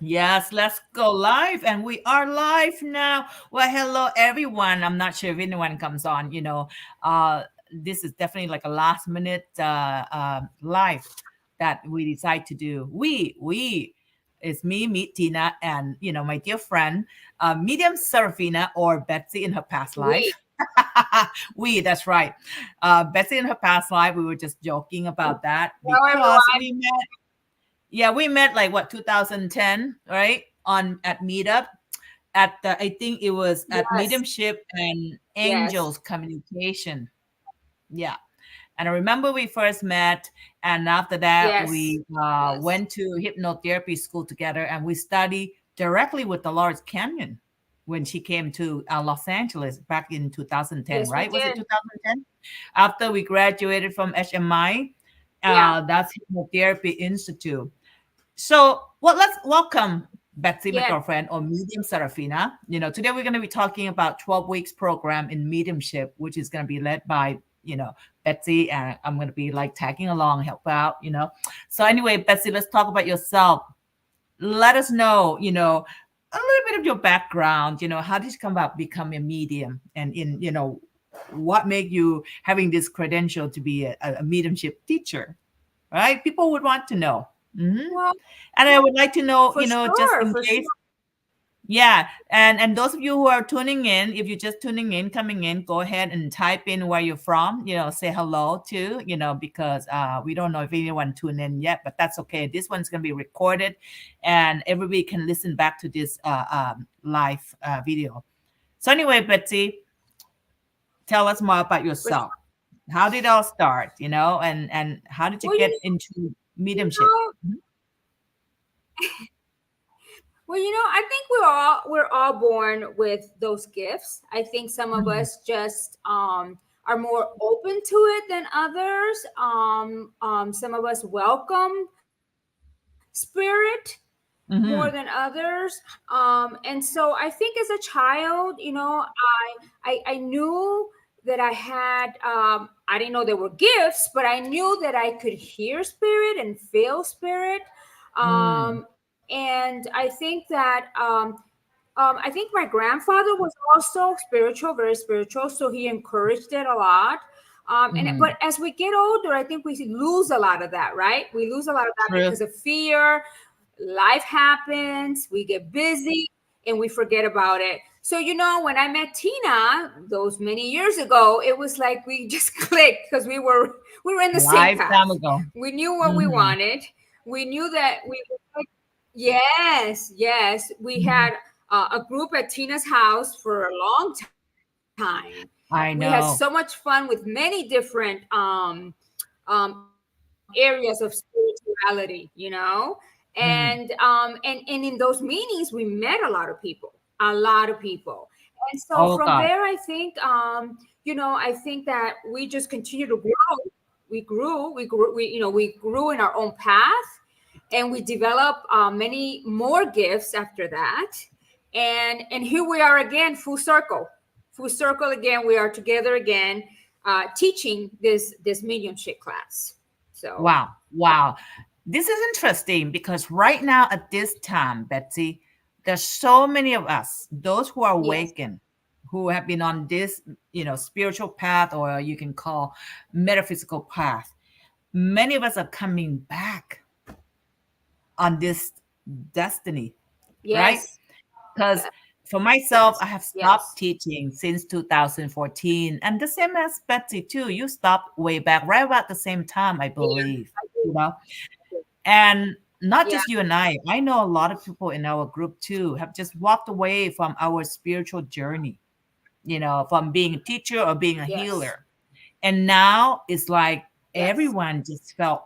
Yes, let's go live. And we are live now. Well, hello, everyone. I'm not sure if anyone comes on, this is definitely like a last minute live that we decide to do. It's me, Meet Tina, and, my dear friend, Medium Serafina, or Betsy in her past We. life. That's right. Betsy in her past life, we were just joking about that Hello, because everyone. we met like what 2010, right? On at Meetup at the, I think it was at Yes. Mediumship and Yes. Angels Communication. Yeah. And I remember we first met, and after that Yes. we Yes. went to hypnotherapy school together, and we studied directly with Dolores Canyon when she came to Los Angeles back in 2010, Yes, we right? Was it did. 2010? After we graduated from HMI, Yeah. that's Hypnotherapy Institute. So, well, let's welcome Betsy, my Yes. girlfriend, or Medium Serafina. Today we're going to be talking about 12 weeks program in mediumship, which is going to be led by, Betsy, and I'm going to be like tagging along, help out. So anyway, Betsy, let's talk about yourself. Let us know, a little bit of your background. How did you come about becoming a medium, and what made you having this credential to be a mediumship teacher, right? People would want to know. Mhm. Well, And I would like to know, for just sure. in For case, sure. yeah. And those of you who are tuning in, if you're just tuning in, coming in, go ahead and type in where you're from. Say hello to, because we don't know if anyone tuned in yet, but that's okay. This one's gonna be recorded, and everybody can listen back to this live video. So anyway, Betsy, tell us more about For yourself. sure. How did it all start? And how did you Well, get into you mediumship? know, I think we're all born with those gifts. I think some of Mhm. us just are more open to it than others. Some of us welcome spirit more than Mhm. others. And so I think as a child, I knew that I had I didn't know there were gifts, but I knew that I could hear spirit and feel spirit. Mm. And I think that I think my grandfather was also spiritual, very spiritual, so he encouraged it a lot. But Mhm. as we get older, I think we lose a lot of that, right? We lose a lot of that True. because of fear. Life happens, we get busy, and we forget about it. So, when I met Tina those many years ago, it was like we just clicked because we were in the same Lifetime path. ago. We knew what we Mhm. wanted. We knew that we were. Yes, yes. We Mhm. had a group at Tina's house for a long time. We had so I much know. fun with many different areas of spirituality, and Mhm. in those meetings we met a lot of people. And so from Oh there, God. I think that we just continue to grow. We grew in our own path, and we developed many more gifts after that. And here we are again, full circle again. We are together again, teaching this mediumship class. So Wow. Wow. This is interesting because right now at this time, Betsy, there's so many of us, those who are yes, awakened, who have been on this, spiritual path, or you can call metaphysical path. Many of us are coming back on this destiny, right? yes, Because yes, for myself, I yes, have stopped yes. teaching since 2014. And the same as Betsy, too. You stopped way back, right about the same time, I Yeah, believe, I do. you know? I do. And not Yeah, just you and I know a lot of people in our group, too, have just walked away from our spiritual journey, from being a teacher or being a yes, healer. And now it's like yes. everyone just felt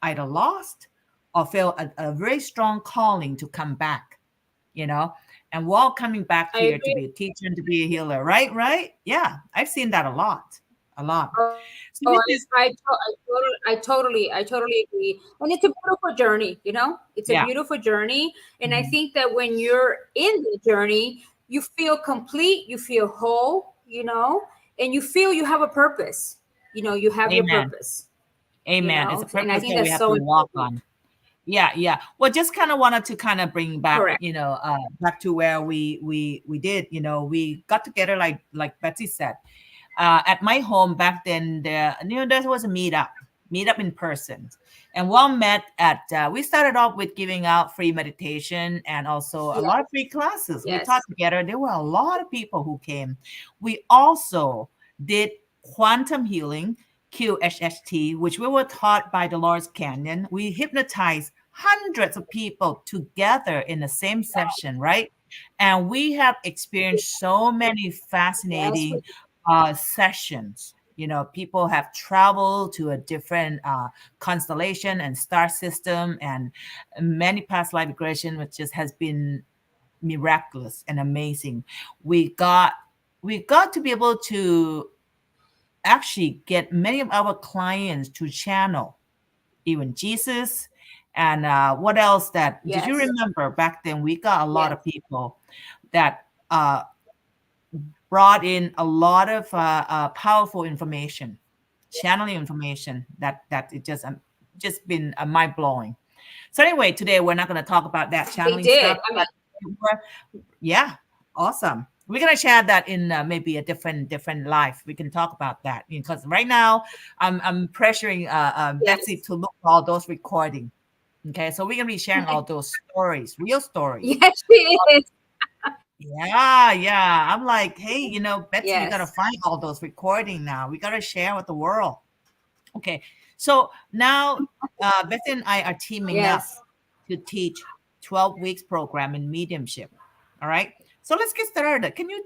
either lost or felt a very strong calling to come back, you know, and we're all coming back I here to agree. be a teacher and to be a healer, right? Right? Yeah, I've seen that a lot, a lot. Oh, So this is, I totally agree. And it's a beautiful journey, It's a yeah, beautiful journey. And I mhm. think that when you're in the journey, you feel complete, you feel whole, and you feel you have a purpose. You have your Amen, purpose, amen. It's a And I purpose think that we that's have to so walk important. on. Yeah. Well, just kind of wanted to kind of bring back, Correct. back to where we did, we got together like Betsy said, at my home back then. There was a meetup in person, and one met at. We started off with giving out free meditation and also a lot of Yes. free classes. We taught Yes. together. There were a lot of people who came. We also did quantum healing, QHHT, which we were taught by Dolores Canyon. We hypnotized hundreds of people together in the same session, right? And we have experienced so many Yes. fascinating sessions. People have traveled to a different constellation and star system and many past life regression, which just has been miraculous and amazing. We got to be able to actually get many of our clients to channel even Jesus. And what else that did you Yes. remember back then? We got a lot Yes. of people that brought in a lot of powerful information, channeling information that it just been mind blowing. So anyway, today we're not going to talk about that They channeling did. stuff, I mean, but yeah, awesome. We're gonna share that in maybe a different life. We can talk about that because right now I'm pressuring Betsy yes. to look for all those recording. Okay, so we're gonna be sharing all those stories, real stories. Yes, she is. Yeah. I'm like, hey, Betsy, you gotta Yes. find all those recording now. We gotta share with the world. Okay, so now Betsy and I are teaming up Yes. to teach 12 weeks program in mediumship. All right. So let's get started. Can you,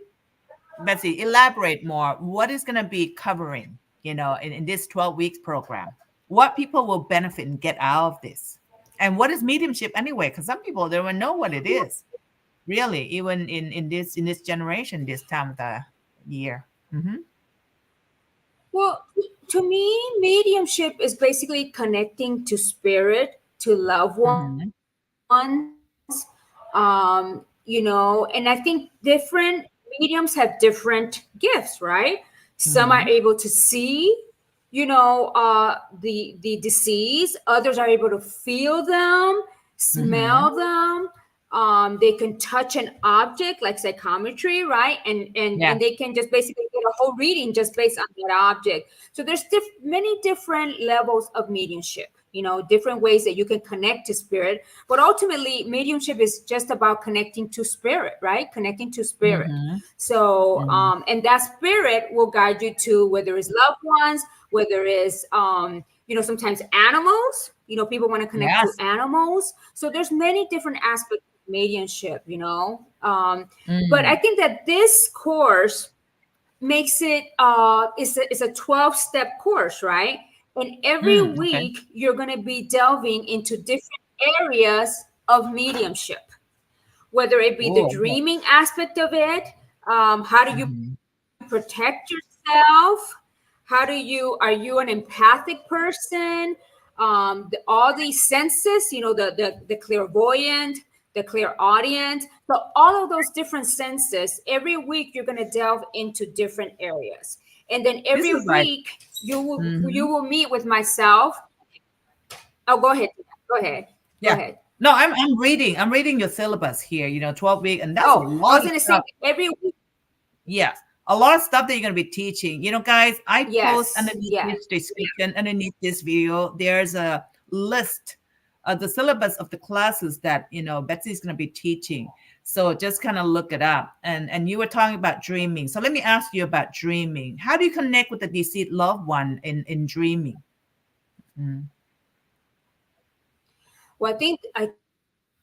Betsy, elaborate more? What is going to be covering, in this 12 weeks program? What people will benefit and get out of this? And what is mediumship anyway? Because some people they don't know what it is, really, even in this generation, this time of the year. Mm-hmm. Well, to me, mediumship is basically connecting to spirit, to loved Mm-hmm. ones. And I think different mediums have different gifts, right? Some are Mm-hmm. able to see, the disease. Others are able to feel them, Mm-hmm. smell them. They can touch an object like psychometry, right? And Yeah. they can just basically get a whole reading just based on that object. So there's many different levels of mediumship, different ways that you can connect to spirit. But ultimately, mediumship is just about connecting to spirit, right? Connecting to spirit. Mm-hmm. So, Mm-hmm. and that spirit will guide you to whether it's loved ones, whether it's, sometimes animals. People want to connect to Yes. animals. So there's many different aspects of mediumship. But I Mm. think that this course makes it it's a 12-step course, right? And every Okay. week you're going to be delving into different areas of mediumship, whether it be the Oh. dreaming aspect of it. How do you Mm-hmm. protect yourself? Are you an empathic person? All these senses, the clairvoyant, the clairaudience. So all of those different senses, every week you're going to delve into different areas. And then This every is like. week you Mhm. will meet with myself. Oh, go ahead. Go ahead. Go Yeah. ahead. No, I'm reading your syllabus here, 12 week, and that's a Oh, I lot was of going to say stuff. every week. Yes. A lot of stuff that you're gonna be teaching. Guys, I post Yes. underneath Yes. this description, underneath this video, there's a list of the syllabus of the classes that Betsy's gonna be teaching. So just kind of look it up. And you were talking about dreaming. So let me ask you about dreaming. How do you connect with the deceased loved one in dreaming? Mm. Well, I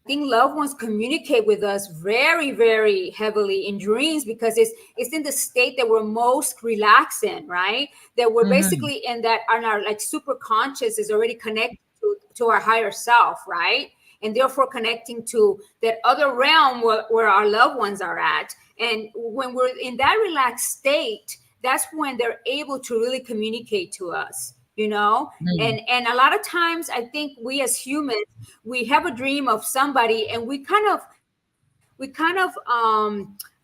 think loved ones communicate with us very, very heavily in dreams because it's in the state that we're most relaxed in, right? That we're basically Mm-hmm. in that, and our like super conscious is already connected to our higher self, right? And therefore connecting to that other realm where our loved ones are at. And when we're in that relaxed state, that's when they're able to really communicate to us. Mm. And a lot of times I think we as humans, we have a dream of somebody and we kind of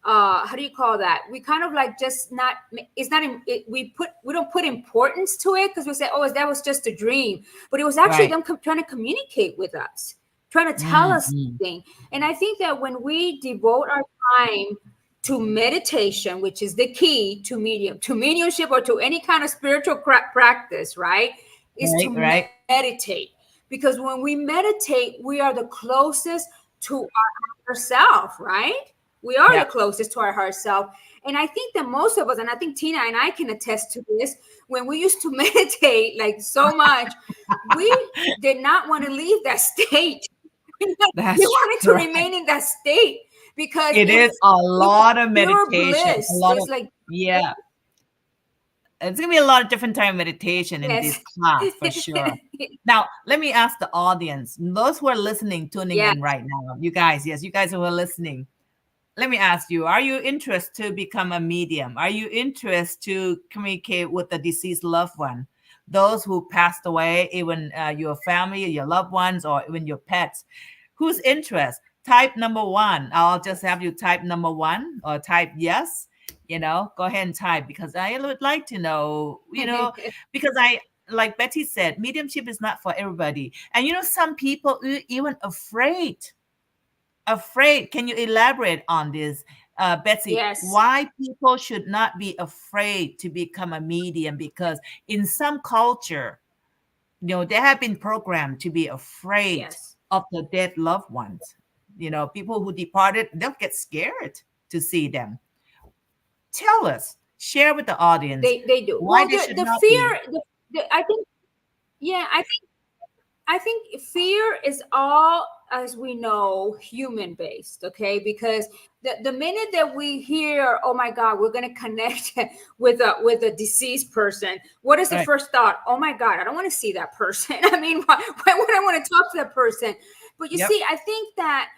how do you call that? We kind of like just not, it's not, we don't put importance to it because we say, oh, that was just a dream. But it was actually Right. them trying to communicate with us, trying to tell us Mm-hmm. something. And I think that when we devote our time to meditation, which is the key to mediumship or to any kind of spiritual practice, right? Is to Right. meditate. Because when we meditate, we are the closest to our higher self, right? We are the Yeah. closest to our higher self. And I think that most of us, and I think Tina and I can attest to this, when we used to meditate like so much, we did not want to leave that state. We That's wanted to right. remain in that state because It is a it's lot of pure meditation, a bliss. lot It's of, like, yeah. It's gonna be a lot of different time meditation in this yes. class for sure. Now, let me ask the audience, those who are listening, tuning Yeah. in right now, you guys, yes, you guys who are listening, let me ask you, are you interested to become a medium? Are you interested to communicate with the deceased loved one? Those who passed away, even your family, your loved ones, or even your pets. Who's interest? Type number one. I'll just have you type number one or type yes. Go ahead and type because I would like to know, because like Betty said, mediumship is not for everybody. And some people even afraid. Can you elaborate on this, Betsy? Yes. Why people should not be afraid to become a medium? Because in some culture, they have been programmed to be afraid Yes. of the dead loved ones. People who departed, they'll get scared to see them. Tell us, share with the audience They do. why Well, they should the not be. fear, I think, yeah, I think fear is all, as we know, human based, okay? Because the minute that we hear, oh my God, we're gonna connect with a deceased person, what is the Right. first thought? Oh my God, I don't want to see that person. I mean, why would I want to talk to that person? But you Yep. see, I think that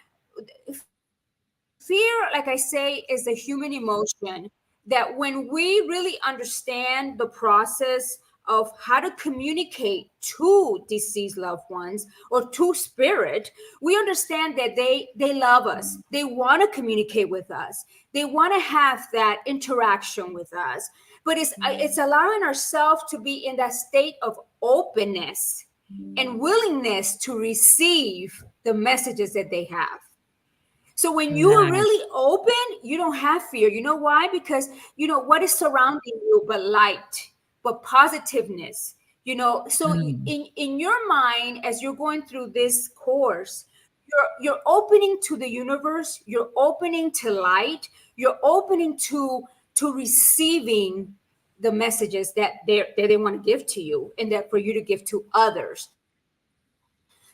fear, like I say, is a human emotion that when we really understand the process of how to communicate to deceased loved ones or to spirit, we understand that they love us. They want to communicate with us. They want to have that interaction with us. But it's allowing ourselves to be in that state of openness and willingness to receive the messages that they have. So when you are Nice. really open, you don't have fear. You know why? Because you know what is surrounding you but light, but positiveness. So Mm. in your mind, as you're going through this course, you're opening to the universe, you're opening to light, you're opening to receiving the messages that they want to give to you and that for you to give to others.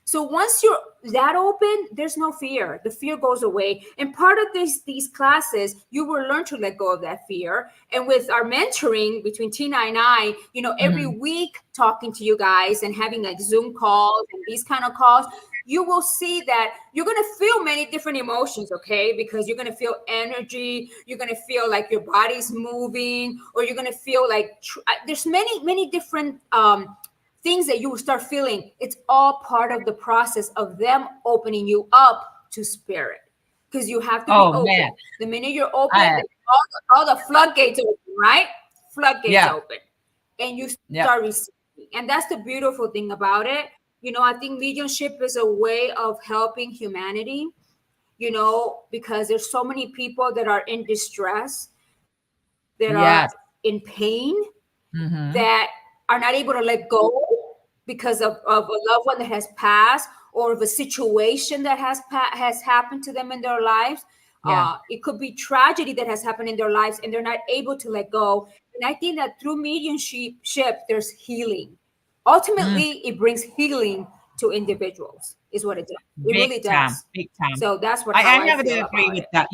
So once you're that open, there's no fear. The fear goes away. And part of these classes, you will learn to let go of that fear. And with our mentoring between Tina and I, every Mhm. week talking to you guys and having like Zoom calls and these kind of calls, you will see that you're going to feel many different emotions, okay? Because you're going to feel energy, you're going to feel like your body's moving, or you're going to feel like there's many different things that you will start feeling. It's all part of the process of them opening you up to spirit, because you have to be Oh man. open. The minute you're open, I all the floodgates open, right? Floodgates Yeah. open, and you Yeah. start receiving. And that's the beautiful thing about it. I think mediumship is a way of helping humanity, because there's so many people that are in distress, that are Yes. in pain, Mm-hmm. that are not able to let go because of a loved one that has passed, or of a situation that has happened to them in their lives. Yeah. It could be tragedy that has happened in their lives and they're not able to let go. And I think that through mediumship, there's healing. Mm. Ultimately, it brings healing to individuals, is what it does. It Big really time. does. Big time. So that's I how I have to feel agree about with it. that.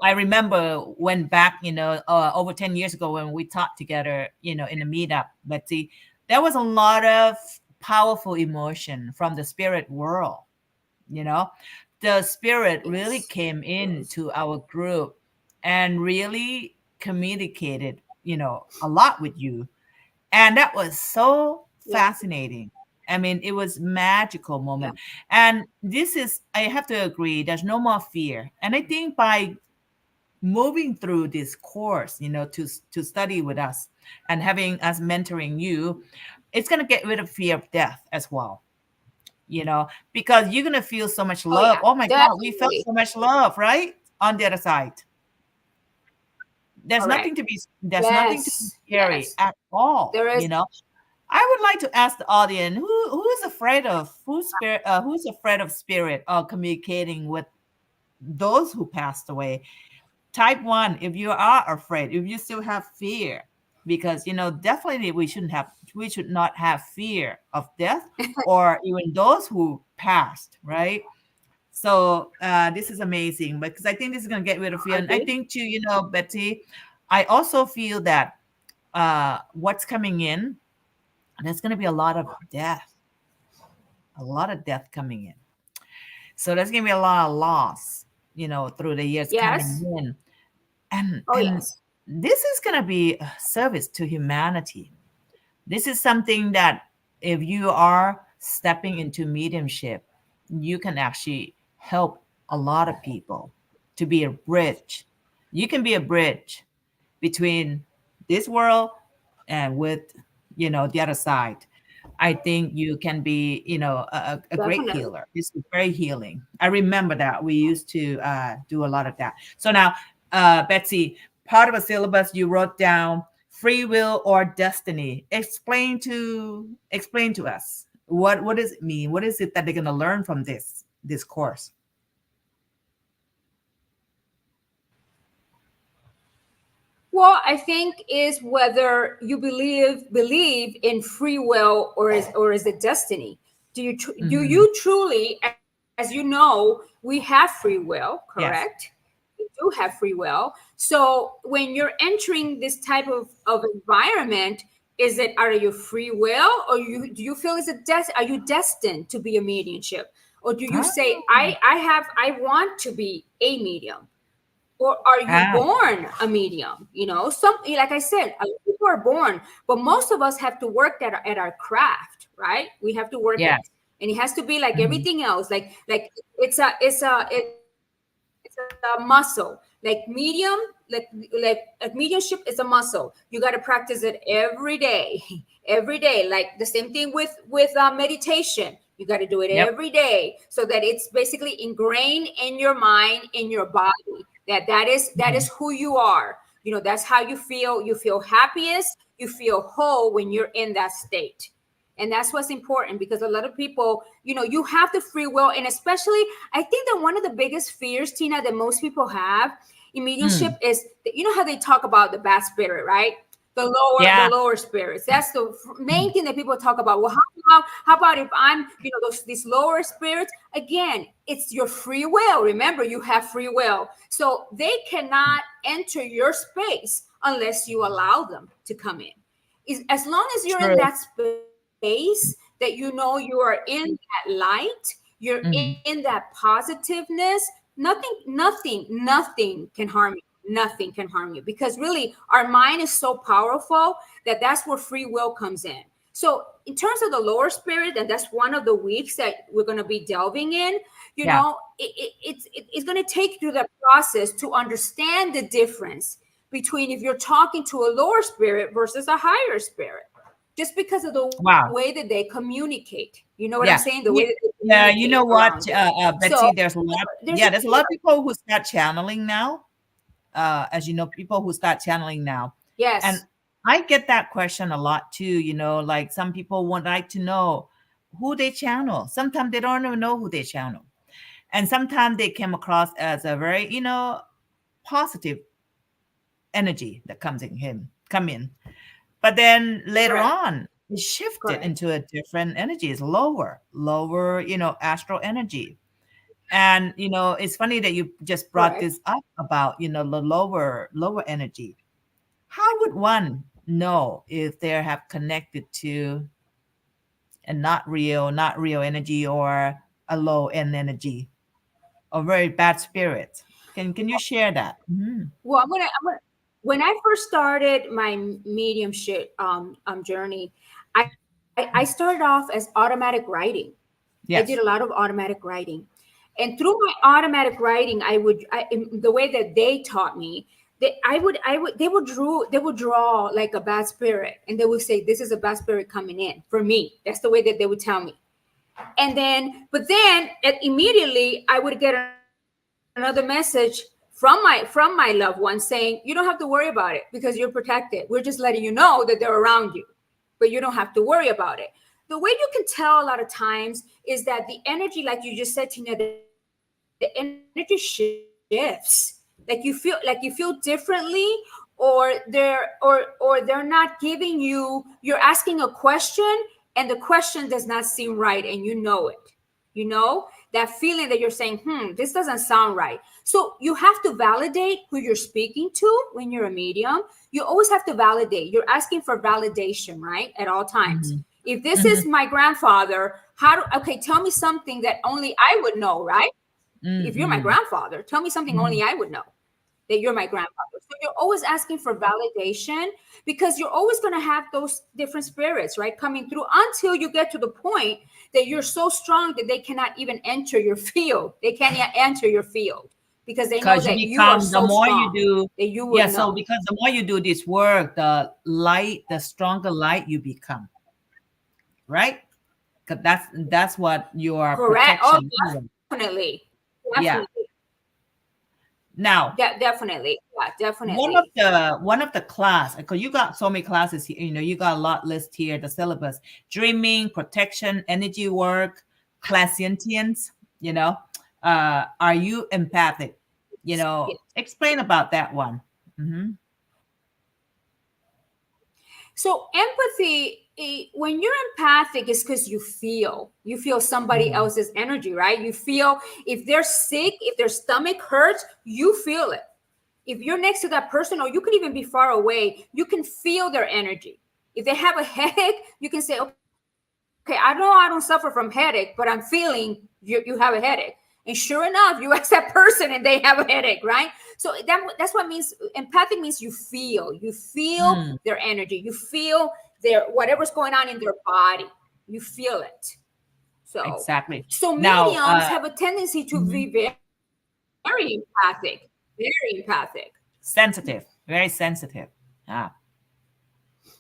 I remember when back, over 10 years ago when we taught together, in a meetup, Betsy, there was a lot of powerful emotion from the spirit world. You know, the spirit really Yes. came Yes. into our group and really communicated, a lot with you. And that was so Yeah. fascinating. I mean, it was magical Yeah. moment. And this is, I have to agree, there's no more fear. And I think by moving through this course, to study with us and having us mentoring you, it's going to get rid of fear of death as well, because you're going to feel so much Oh love. yeah, Oh my God, we felt definitely. so much love, right? On the other side. Correct. There's nothing to be Yes. scary Yes. at all, There is. I would like to ask the audience who is afraid of who's afraid of spirit or communicating with those who passed away. Type one if you are afraid, if you still have fear, because definitely we should not have fear of death or even those who passed, right? So this is amazing because I think this is going to get rid of fear. I And I agree. think too, Betty, I also feel that what's coming in, there's going to be a lot of death coming in. So there's going to be a lot of loss, through the years coming Yes. in. And Oh yes. this is going to be a service to humanity. This is something that if you are stepping into mediumship, you can actually help a lot of people to be a bridge. You can be a bridge between this world and with the other side. I think you can be a great Definitely. healer. This is very healing. I remember that we used to do a lot of that. So now, Betsy, part of a syllabus you wrote down free will or destiny. Explain to us what does it mean? What is it that they're going to learn from this course? Well, I think is whether you believe in free will or is it destiny. Do Mhm. you truly, as you know, we have free will, correct? Yes. We do have free will. So when you're entering this type of environment, is it are you free will, or do you feel are you destined to be a mediumship, or do you Ah, say I want to be a medium, or are you ah, born a medium? Some, like I said, a lot of people are born, but most of us have to work at our craft, right? We have to work it, yes. and it has to be like Mhm. everything else. Like it's a muscle. Like mediumship is a muscle. You got to practice it every day, every day. Like the same thing with meditation. You got to do it every Yep. day so that it's basically ingrained in your mind, in your body, that is Mhm. who you are. That's how you feel. You feel happiest, you feel whole when you're in that state. And that's what's important, because a lot of people, you have the free will. And especially, I think that one of the biggest fears, Tina, that most people have in mediumship Mm. is that, how they talk about the bad spirit, right? The Yeah. lower spirits. That's the main Mhm. thing that people talk about. Well, how about if I'm, these lower spirits? Again, it's your free will. Remember, you have free will. So they cannot enter your space unless you allow them to come in. As long as you're in True. that space, that you are in that light, you're in Mhm. that positiveness, nothing can harm you. Nothing can harm you, because really our mind is so powerful that that's where free will comes in. So in terms of the lower spirit, and that's one of the weeks that we're going to be delving in, Yeah. it's going to take you through the process to understand the difference between if you're talking to a lower spirit versus a higher spirit, just because of the way that Wow. they communicate. You know what I'm saying? Yeah. The way that they Yeah. communicate You know around what, it. So Betsy? There's a lot. there's a Yeah, there's a lot fear. of people who start channeling now. As you know, people who start channeling now, and Yes. I get that question a lot too. Like some people would like to know who they channel. Sometimes they don't even know who they channel, and sometimes they came across as a very positive energy that come in. But then later Correct. on, it shifted Correct. into a different energy. It's lower, astral energy. And it's funny that you just brought Correct. this up about the lower energy. How would one know if they have connected to a not real energy, or a low end energy, or very bad spirit? Can you share that? Mhm. Well, when I first started my mediumship journey, I started off as automatic writing. I did a Yes. lot of automatic writing. And through my automatic writing, the way that they taught me, they would draw like a bad spirit, and they would say, this is a bad spirit coming in for me. That's the way that they would tell me. And then, immediately I would get another message from my loved one saying, you don't have to worry about it because you're protected. We're just letting you know that they're around you, but you don't have to worry about it. The way you can tell a lot of times is that the energy, like you just said, Tina, the energy shifts. Like you feel differently, or they're not giving you. You're asking a question, and the question does not seem right, and you know it. You know that feeling that you're saying, this doesn't sound right. So you have to validate who you're speaking to when you're a medium. You always have to validate. You're asking for validation, right? At all times. Mm-hmm. If this is my grandfather, tell me something that only I would know, right? Mm-hmm. If you're my grandfather, tell me something only I would know, that you're my grandfather. So you're always asking for validation, because you're always going to have those different spirits, right, coming through, until you get to the point that you're so strong that they cannot even enter your field. They can't enter your field because they know that you are so strong. So because the more you do this work, the stronger light you become, right? Because that's what your correct. Protection definitely. Yeah. Now, definitely. One of the class, because you got so many classes here, you got a lot list here, the syllabus: dreaming, protection, energy work, clairsentience, are you empathic? Explain about that one. Mm-hmm. So empathy, when you're empathic, is because you feel somebody else's energy, right? You feel if they're sick, if their stomach hurts, you feel it. If you're next to that person, or you could even be far away, you can feel their energy. If they have a headache, you can say, okay, I know I don't suffer from headache, but I'm feeling you have a headache. And sure enough, you ask that person and they have a headache, right? So that's what means. Empathic means you feel their energy. You feel whatever's going on in their body. You feel it. So exactly. So mediums have a tendency to be very empathic. Very empathic. Sensitive. Very sensitive.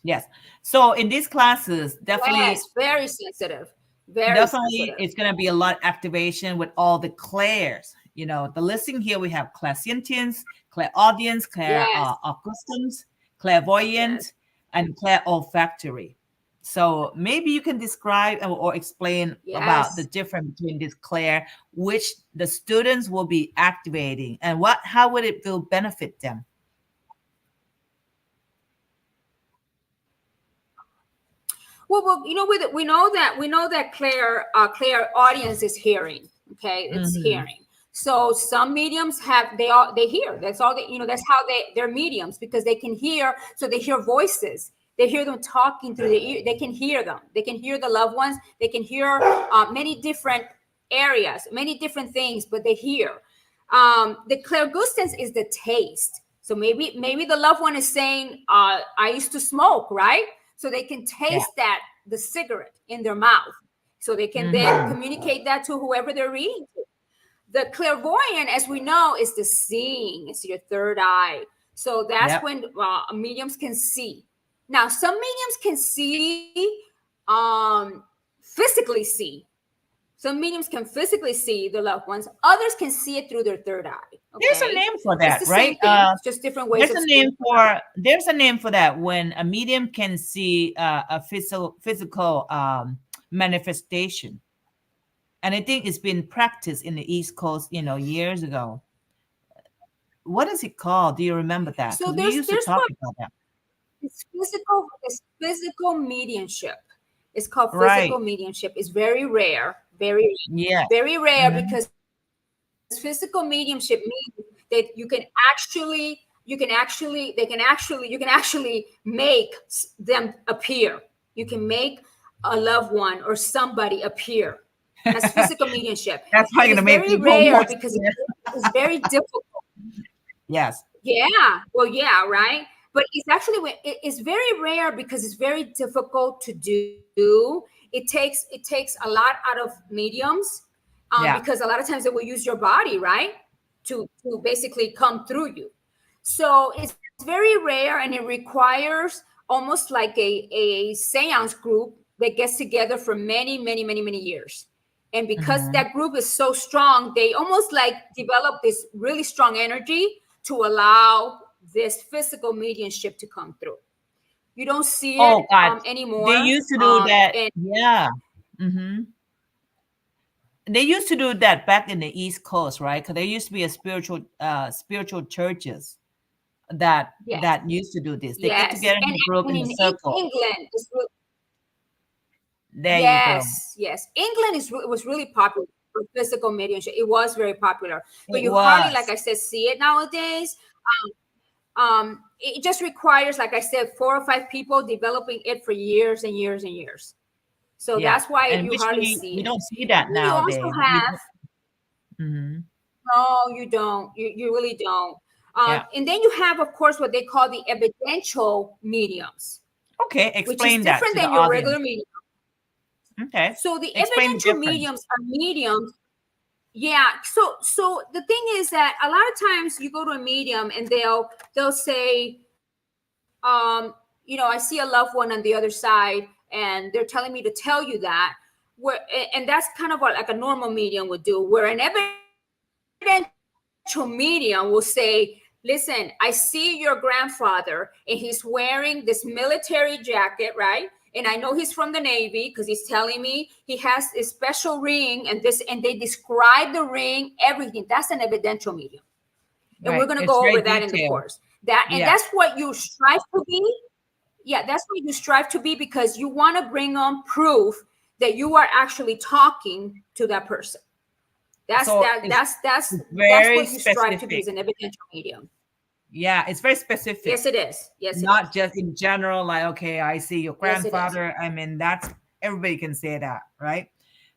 Yes. So in these classes, definitely. Yes, very sensitive. Definitely, it's going to be a lot of activation with all the clairs. The listing here, we have Clairsentience, Clairaudience, Clargustance, Clairvoyant, and Clairolfactory. So maybe you can describe or explain about the difference between this clair, which the students will be activating, and how would it will benefit them? Well, we know that Clairaudience is hearing. Okay, it's hearing. So some mediums they hear. That's all that's how they're mediums, because they can hear. So they hear voices. They hear them talking through the ear. They can hear them. They can hear the loved ones. They can hear many different areas, many different things, but they hear. The Clargustance is the taste. So maybe the loved one is saying, I used to smoke, right? So they can taste the cigarette in their mouth. So they can then communicate that to whoever they're reading to. The Clairvoyant, as we know, is the seeing. It's your third eye. So that's when mediums can see. Now, some mediums can see, physically see. Some mediums can physically see the loved ones. Others can see it through their third eye. Okay? There's a name for that, right? It's just different ways. There's a name for that, when a medium can see a physical manifestation. And I think it's been practiced in the East Coast, years ago. What is it called? Do you remember that? So we used to talk about that. It's physical mediumship. It's called physical mediumship. It's very rare. Very rare, because physical mediumship means that you can actually make them appear. You can make a loved one or somebody appear. That's physical mediumship. That's how you're going to make people rare, because it's very difficult. Yes. Yeah. Well, yeah, right. But it's very rare because it's very difficult to do. It takes a lot out of mediums. because a lot of times they will use your body, right, to basically come through you. So it's very rare, and it requires almost like a seance group that gets together for many, many, many, many years. And because that group is so strong, they almost like develop this really strong energy to allow this physical mediumship to come through. You don't see it anymore. They used to do that. They used to do that back in the East Coast, right? Because there used to be a spiritual churches that used to do this. They get together in a group in a circle. England is really, there you go. Yes. England was really popular for physical mediumship. It was very popular, but you hardly, like I said, see it nowadays. It just requires, like I said, 4 or 5 people developing it for years and years and years. So that's why you hardly see it. We don't see that nowadays. You also have. No, you don't. You really don't. And then you have, of course, what they call the evidential mediums. Okay, explain that. Which is different than your regular medium. Okay. So the evidential mediums are mediums. Yeah. So the thing is that a lot of times you go to a medium and they'll say, I see a loved one on the other side, and they're telling me to tell you that. And that's kind of what like a normal medium would do, where an evidential medium will say, listen, I see your grandfather, and he's wearing this military jacket, right? And I know he's from the Navy because he's telling me he has a special ring and they describe the ring, everything. That's an evidential medium. And we're going to go over that in the course. That's what you strive to be. Yeah, that's what you strive to be, because you want to bring on proof that you are actually talking to that person. That's what you strive to be as an evidential medium. Yeah, it's very specific. Yes, it is. Yes, not just in general, like, okay, I see your grandfather. I mean, that's everybody can say that, right?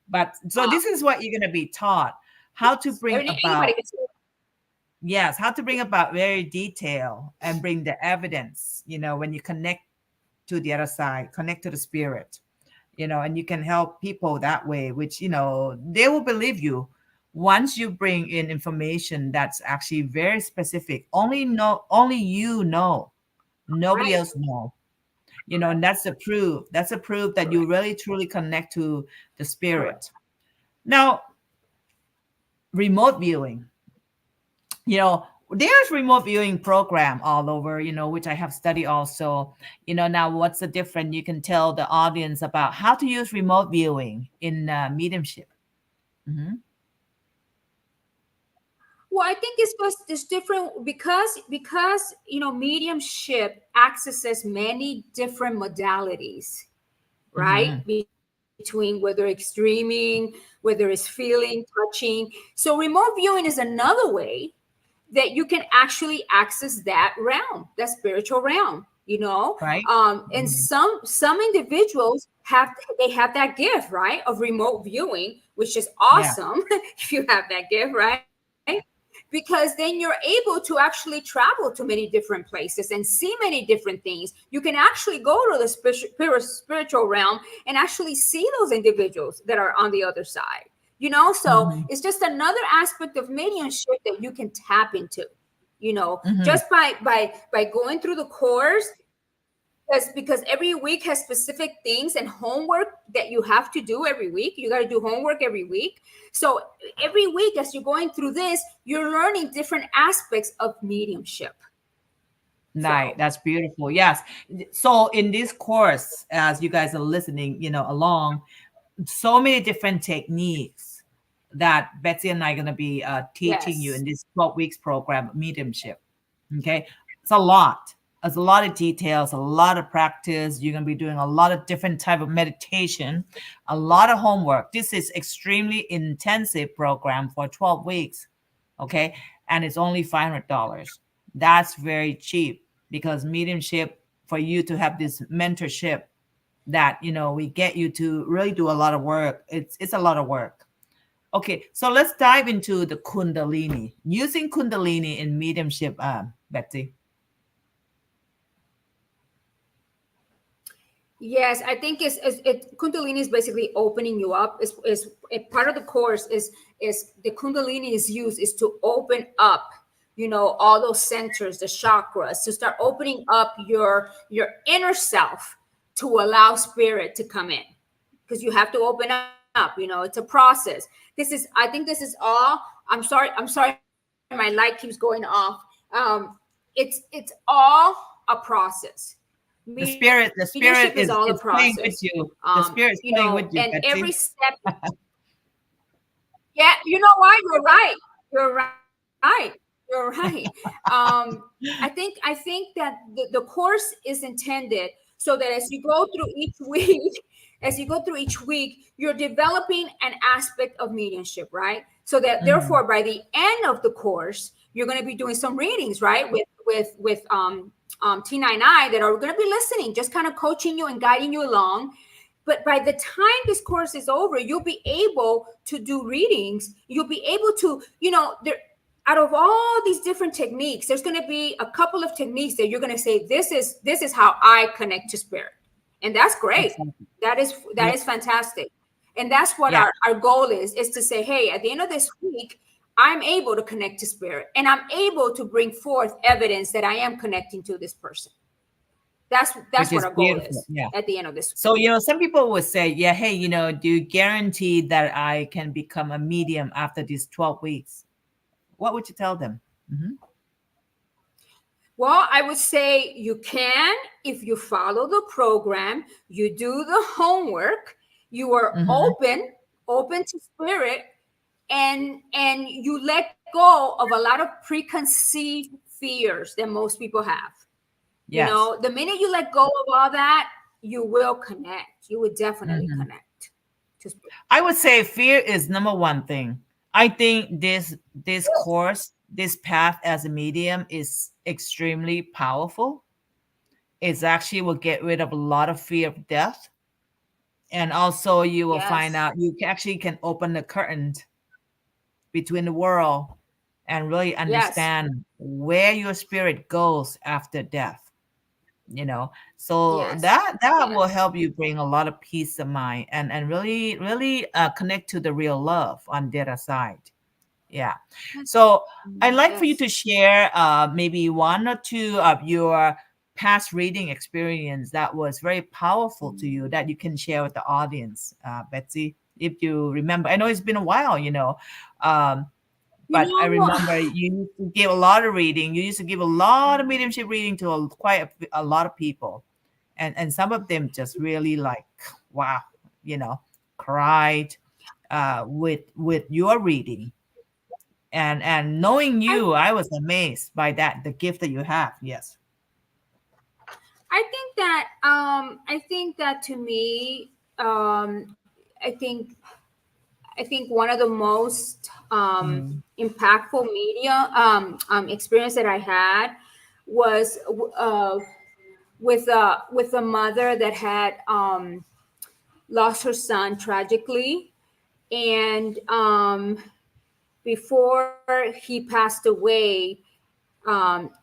But so this is what you're going to be taught: how to bring about. Yes, how to bring about very detail and bring the evidence. When you connect to the other side, connect to the spirit, and you can help people that way, which they will believe you. Once you bring in information that's actually very specific, only you know, nobody else know, and that's the proof. That's a proof that you really truly connect to the spirit. Now, remote viewing, there's remote viewing program all over, which I have studied also. Now what's the difference? You can tell the audience about how to use remote viewing in mediumship. Well, I think it's different because mediumship accesses many different modalities, right? Between whether it's streaming, whether it's feeling, touching. So remote viewing is another way that you can actually access that realm, that spiritual realm, right? And some individuals have that gift, right, of remote viewing, which is awesome. If you have that gift, right? Because then you're able to actually travel to many different places and see many different things. You can actually go to the spiritual realm and actually see those individuals that are on the other side. So it's just another aspect of mediumship that you can tap into, just by going through the course. Because every week has specific things and homework that you have to do every week. You got to do homework every week. So every week, as you're going through this, you're learning different aspects of mediumship. Nice. That's beautiful. Yes. So in this course, as you guys are listening, along, so many different techniques that Betsy and I are going to be teaching you in this 12 weeks program, mediumship. Okay. It's a lot. There's a lot of details, a lot of practice. You're going to be doing a lot of different type of meditation, a lot of homework. This is extremely intensive program for 12 weeks. Okay. And it's only $500. That's very cheap, because mediumship, for you to have this mentorship that, we get you to really do a lot of work. It's a lot of work. Okay. So let's dive into the Kundalini, using Kundalini in mediumship, Betsy. Yes, I think Kundalini is basically opening you up. Is a part of the course is the Kundalini is used is to open up, all those centers, the chakras, to start opening up your inner self to allow spirit to come in, because you have to open up. It's a process. I think this is all. I'm sorry. My light keeps going off. It's all a process. Leadership is The all a spirit is process. playing with you. The spirit is And playing with you, every step. Betsy. Yeah, you know what? You're right. You're right. I think that the course is intended so that as you go through each week, you're developing an aspect of mediumship, right? So that Mhm. therefore, by the end of the course, you're going to be doing some readings, right? With T99 that are going to be listening, just kind of coaching you and guiding you along. But by the time this course is over, you'll be able to do readings. You'll be able to, there, out of all these different techniques, there's going to be a couple of techniques that you're going to say, this is how I connect to spirit. And that's great. Exactly. That Yeah. is fantastic. And that's what Yeah. our goal is to say, hey, at the end of this week, I'm able to connect to spirit, and I'm able to bring forth evidence that I am connecting to this person. That's Which what is our goal beautiful. is Yeah. at the end of this. So, some people would say, yeah, hey, do you guarantee that I can become a medium after these 12 weeks? What would you tell them? Hmm. Well, I would say you can if you follow the program, you do the homework, you are Hmm. open to spirit, and you let go of a lot of preconceived fears that most people have. Yes. The minute you let go of all that, you will connect. You would definitely Hmm. connect to spirit. I would say fear is number one thing. I think this course, this path as a medium is extremely powerful. It's actually will get rid of a lot of fear of death. And also you will find Yes. out actually can open the curtain between the world and really Yes. understand where your spirit goes after death. So Yes. that will Yes. help you bring a lot of peace of mind and really connect to the real love on the other side. Yeah. So I'd like for you to Yes. share maybe one or two of your past reading experience that was very powerful to you that you can share with the audience, Betsy, if you remember. I know it's been a while, um, You but I know, remember you used to give a lot of reading. You used to give a lot of mediumship reading to quite a lot of people, and some of them just really like, wow, you know, cried with your reading, and knowing I you, I was amazed by that the gift that you have. Yes. I think that to me, I think I think one of the most Mm. impactful media experience that I had was with a mother that had lost her son tragically, and before he passed away,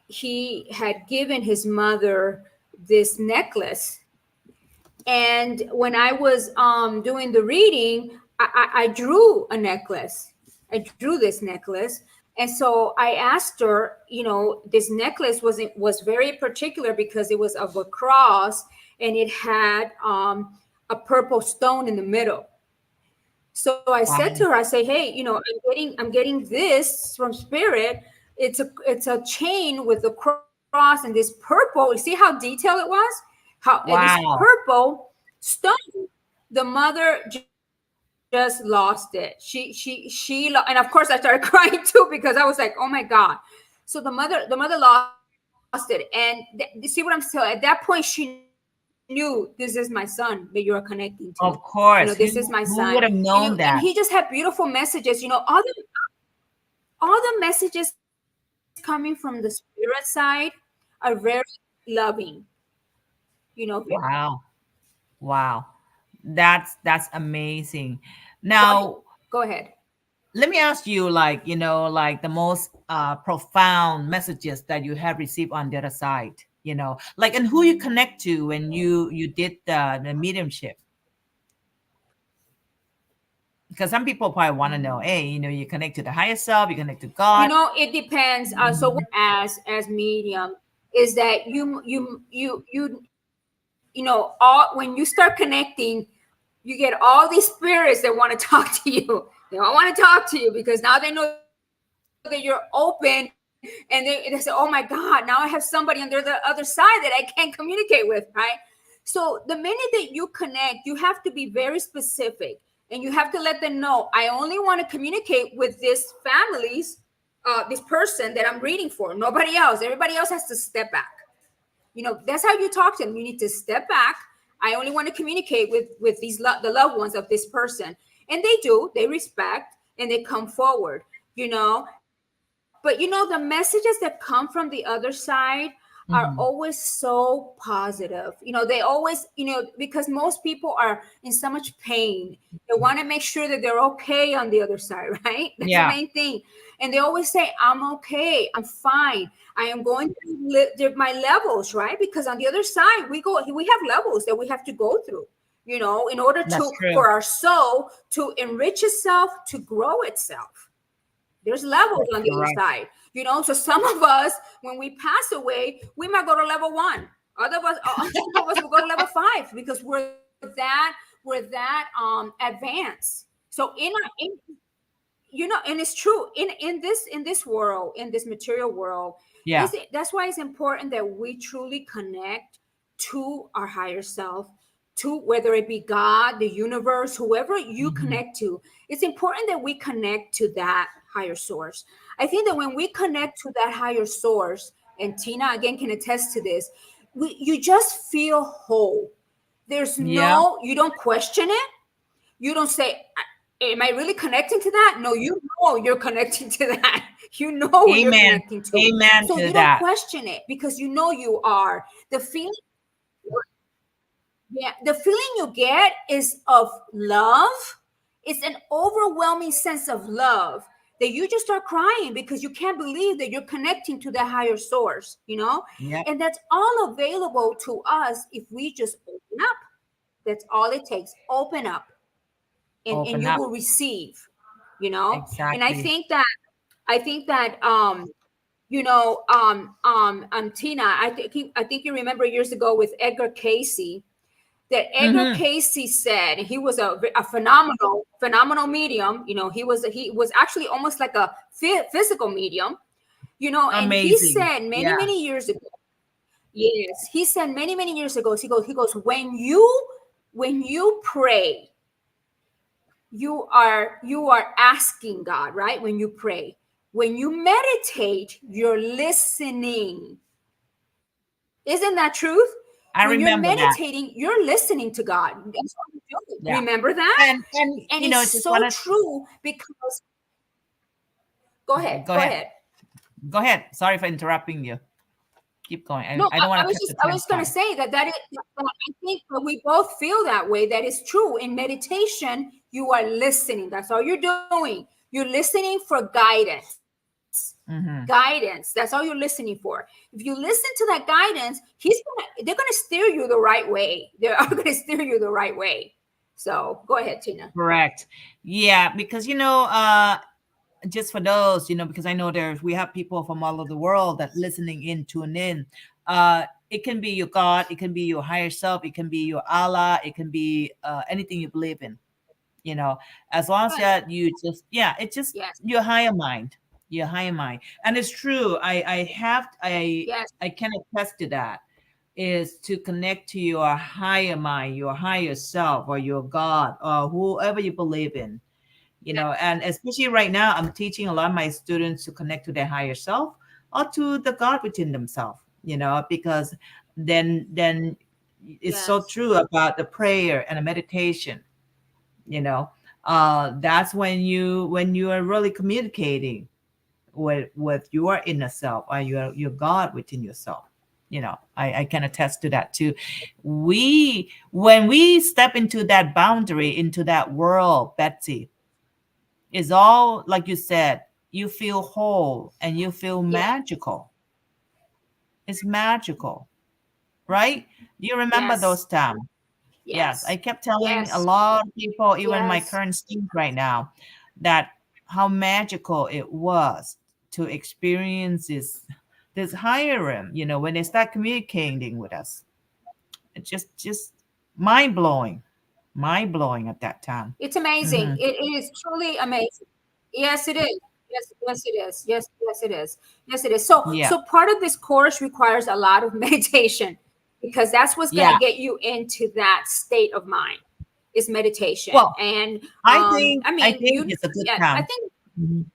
he had given his mother this necklace. And when I was doing the reading, I drew a necklace. I drew this necklace. And so I asked her, this necklace was very particular because it was of a cross, and it had a purple stone in the middle. So I said to her, I Wow. say, hey, I'm getting this from spirit. It's a chain with a cross and this purple. You see how detailed it was? How and this Wow. purple stone. The mother just lost it. And of course I started crying too, because I was like, oh my God. So the mother lost it. And you see what I'm saying? At that point, she knew, this is my son that you are connecting to. This is my son. Of course. And Who he would have just had known beautiful that? messages. All the messages coming from the spirit side are very loving. Very. Wow. Wow. That's amazing. Go ahead. Now, Go ahead. let me ask you, like the most profound messages that you have received on the other side. like, and who you connect to when you did the mediumship. Because some people probably want to know, hey, you connect to the higher self, you connect to God. It depends. So as medium is that all when you start connecting, you get all these spirits that want to talk to you. They all want to talk to you because now they know that you're open, and they say, oh my God, now I have somebody on the other side that I can't communicate with, right? So the minute that you connect, you have to be very specific, and you have to let them know, I only want to communicate with this this person that I'm reading for, nobody else. Everybody else has to step back. That's how you talk to them. You need to step back. I only want to communicate with the loved ones of this person. And they do. They respect and they come forward, But, the messages that come from the other side are always so positive. They always, because most people are in so much pain. They want to make sure that they're okay on the other side, right? That's the main thing. And they always say, I'm okay. I'm fine. I am going through my levels, right? Because on the other side, we have levels that we have to go through, in order for our soul to enrich itself, to grow itself. There's levels on the other side, So some of us, when we pass away, we might go to level 1. Other of us will go to level 5 because we're that advanced. So and it's true in this world, in this material world. That's why it's important that we truly connect to our higher self, to whether it be God, the universe, whoever you connect to. It's important that we connect to that higher source. I think that when we connect to that higher source, and Tina again can attest to this, you just feel whole. There's you don't question it. You don't say, am I really connecting to that? No, you're connecting to that. Who you're connecting to. Amen. So you don't question it because you are. The feeling you get is of love. It's an overwhelming sense of love that you just start crying because you can't believe that you're connecting to the higher source, And that's all available to us if we just open up. That's all it takes. Open up. And you will receive, Exactly. And I think that Tina, I think you remember years ago with Edgar Cayce, that Edgar Cayce said he was a phenomenal medium. He was actually almost like a physical medium, and he said many years ago. Yes, he said many years ago. He goes, when you pray, you are asking God, right? When you pray. When you meditate, you're listening. Isn't that truth? When you're meditating, you're listening to God. That's what you're doing. Yeah. Remember that? And it's so true because. Go ahead. Go ahead. Sorry for interrupting you. Keep going. I don't want to. I was going to say that I think that we both feel that way. That is true. In meditation, you are listening. That's all you're doing. You're listening for guidance. Guidance. That's all you're listening for. If you listen to that guidance, they're going to steer you the right way. They are going to steer you the right way. So go ahead, Tina. Correct. Yeah, because just for those, because I know we have people from all over the world that listening in, tune in. It can be your God, it can be your higher self, it can be your Allah, it can be anything you believe in. As long as that you just, it's just your higher mind. Your higher mind. And it's true. I can attest to that, is to connect to your higher mind, your higher self, or your God, or whoever you believe in. And especially right now, I'm teaching a lot of my students to connect to their higher self or to the God within themselves, because then it's so true about the prayer and the meditation, that's when you are really communicating with your inner self or your God within yourself. I can attest to that too. When we step into that boundary, into that world, Betsy, is all, like you said, you feel whole and you feel magical. It's magical. right? You remember Yes. those times? Yes, I Yes. kept telling a Yes. lot of people, even my Yes. current students right now, that how magical it was to experience this higher realm, when they start communicating with us. It's just mind blowing at that time. It's amazing. Hmm. It is truly amazing. Yes, it is. Yes, yes, it is. Yes, yes, it is. Yes, it is. Yeah. So part of this course requires a lot of meditation because that's what's going Yeah. to get you into that state of mind is meditation. Well, And I I I mean, think it's a good yeah, I time. think Mhm.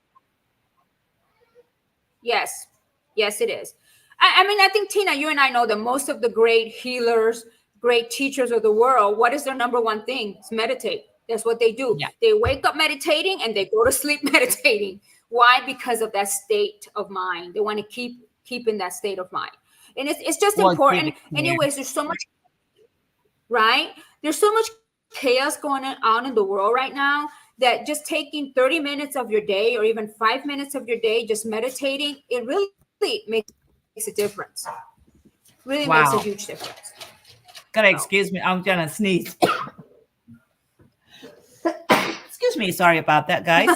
yes, yes, it is. I mean, I think Tina, you and I know that most of the great healers, great teachers of the world, what is their number one thing? It's meditate. That's what they do. Yeah. They wake up meditating and they go to sleep meditating. Why? Because of that state of mind. They want to keep in that state of mind, and it's just Well, it's important. really clear. Anyways, there's so much, right? There's so much chaos going on in the world right now that just taking 30 minutes of your day or even 5 minutes of your day just meditating, it really makes a difference. Really makes a huge Wow. difference. Gotta So excuse me. I'm gonna sneeze. Excuse me. Sorry about that, guys.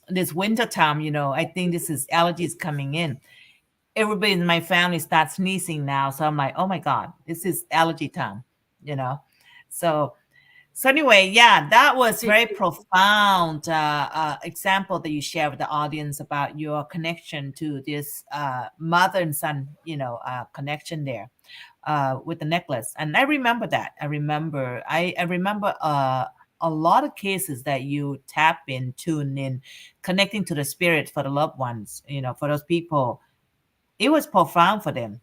This winter time, I think this is allergies coming in. Everybody in my family starts sneezing now, so I'm like, oh my god, this is allergy time, you know. So so anyway, yeah, that was very profound example that you share with the audience about your connection to this mother and son, connection there with the necklace. And I remember that. I remember a lot of cases that you tap in, tune in, connecting to the spirit for the loved ones, for those people. It was profound for them,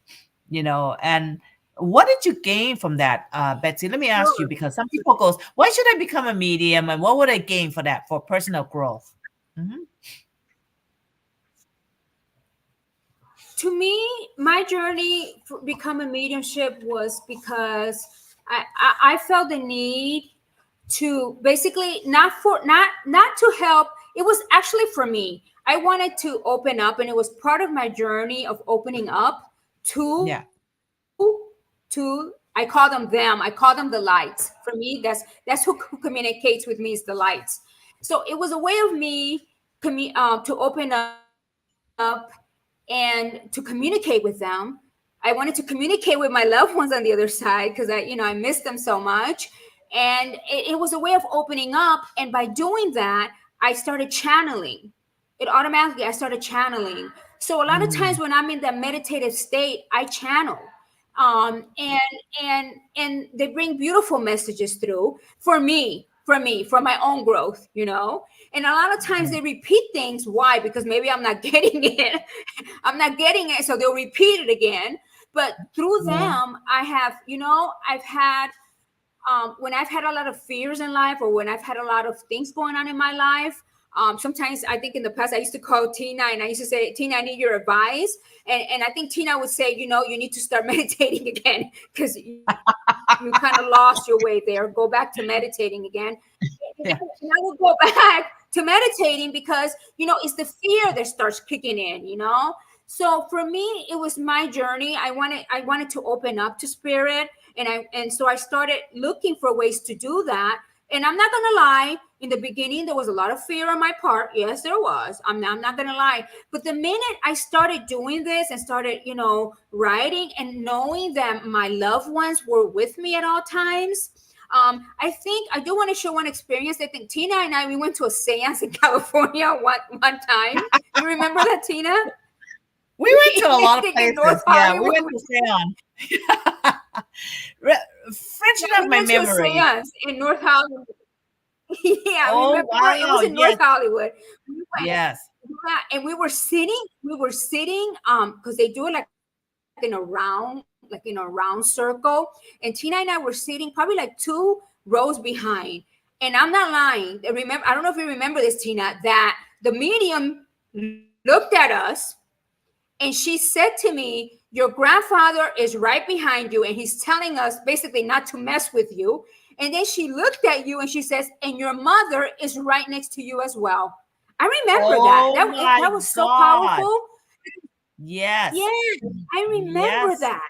and what did you gain from that, Betsy? Let me ask you, sure. because some people goes, why should I become a medium, and what would I gain for that, for personal growth? Hmm. To me, my journey for become a mediumship was because I felt the need to basically not to help. It was actually for me. I wanted to open up, and it was part of my journey of opening up to Yeah. I call them them. I call them the lights. For me, that's who communicates with me is the lights. So it was a way of me to open up and to communicate with them. I wanted to communicate with my loved ones on the other side because I miss them so much. And it was a way of opening up. And by doing that, I started channeling. It automatically, I started channeling. So a lot of times Hmm. when I'm in that meditative state, I channel. And they bring beautiful messages through for my own growth. And a lot of times they repeat things. Why? Because maybe I'm not getting it. I'm not getting it, so they'll repeat it again. But through Yeah. them, I've had when I've had a lot of fears in life, or when I've had a lot of things going on in my life. Sometimes I think in the past I used to call Tina and I used to say, Tina, I need your advice. And I think Tina would say, you need to start meditating again because you kind of lost your way there. Go back to meditating again. Yeah. And I would go back to meditating because, it's the fear that starts kicking in. So for me, it was my journey. I wanted to open up to spirit. And so I started looking for ways to do that. And I'm not gonna lie, in the beginning there was a lot of fear on my part. Yes, there was. I'm not gonna lie. But the minute I started doing this and started, writing and knowing that my loved ones were with me at all times, I think I do want to share one experience. I think Tina and I, we went to a seance in California one time. You remember that, Tina? We went to a lot of In North places. Yeah, we Hollywood. went to Seon. Freshen Yeah, up we my went to a memory. seance in North Hollywood. Yeah, Oh remember it wow. was in Yes. North Hollywood. We went, Yes. yeah, and we were sitting because they do it like in a round circle. And Tina and I were sitting probably like 2 rows behind. And I'm not lying. I don't know if you remember this, Tina, that the medium looked at us and she said to me, your grandfather is right behind you, and he's telling us basically not to mess with you. And then she looked at you and she says, and your mother is right next to you as well. I remember that. Oh my That was so God. powerful. Yes. Yeah, I remember Yes. that.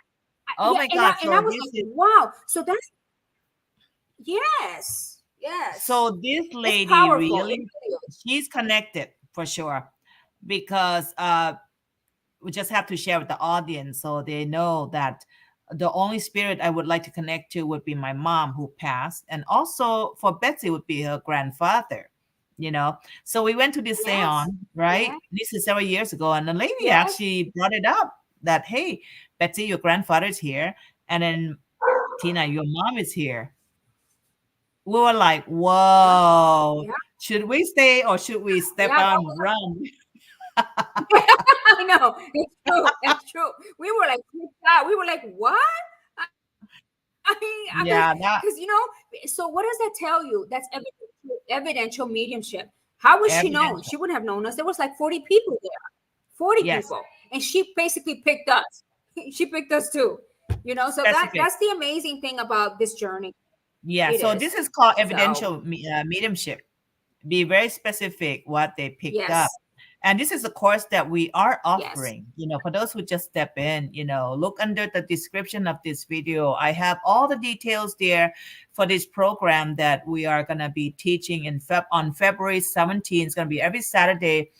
Oh Yeah, my and I God. and I So was this like, is wow. So that's yes, yes. so this It's lady powerful. It really, really is. she's connected for sure, because we just have to share with the audience so they know that the only spirit I would like to connect to would be my mom who passed, and also for Betsy would be her grandfather. You know, so we went to this Yes, seance, right? yes, This is several years ago, and the lady yes. actually brought it up that, hey, Betsy, your grandfather's here, and then Tina, your mom is here. We were like, Yeah, whoa, yeah, should we stay or should we step yeah. That out was and run? I know. It's true. It's true. We were like freaked out. We were like, what? Yeah, that Because so what does that tell you? That's evidential mediumship. How would she know? evidential. She wouldn't have known us. There was like 40 people there, 40 Yes, people, and she basically picked us. She picked us too. So specific. that's the amazing thing about this journey. Yeah, It so this is. is called So evidential mediumship. Be very specific what they picked up. yes, And this is a course that we are yes, offering. For those who just step in, look under the description of this video. I have all the details there for this program that we are going to be teaching on February 17th. It's going to be every Saturday,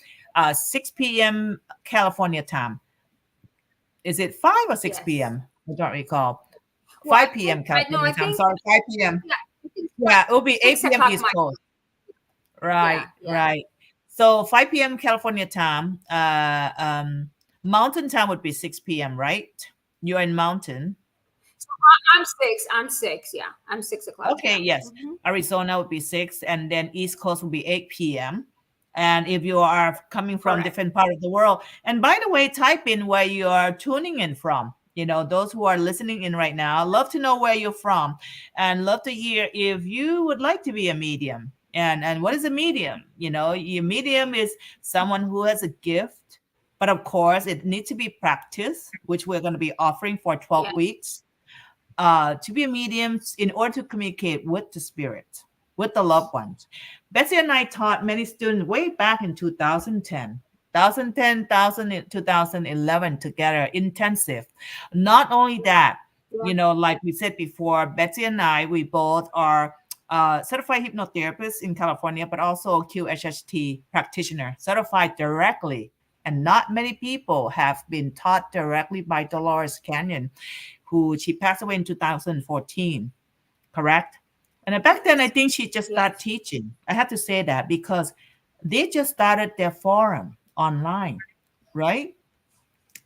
6 p.m. California time. Is it 5 or 6 yes. p.m.? I don't recall. Well, 5 p.m. I know. California I time. think Sorry, 5 p.m. yeah, I think Yeah, it will be 8 six p.m. o'clock. East Coast. Yeah, Right, yeah. right. So 5 p.m. California time. Mountain time would be 6 p.m., right? You're in Mountain. I'm six. I'm six. Yeah, I'm 6 o'clock. Okay, Yeah. yes. Hmm. Arizona would be 6, and then East Coast would be 8 p.m. And if you are coming from Correct. different part of the world, and by the way, type in where you are tuning in from. Those who are listening in right now, love to know where you're from, and love to hear if you would like to be a medium. And what is a medium? Your medium is someone who has a gift, but of course, it needs to be practiced, which we're going to be offering for 12 Yeah. weeks to be a medium in order to communicate with the spirit, with the loved ones. Betsy and I taught many students way back in 2010. 2011 together, intensive. Not only that, Yeah. like we said before, Betsy and I, we both are certified hypnotherapists in California, but also QHHT practitioner, certified directly. And not many people have been taught directly by Dolores Canyon, who she passed away in 2014, correct? And back then, I think she just started Yes. teaching. I have to say that because they just started their forum online, right?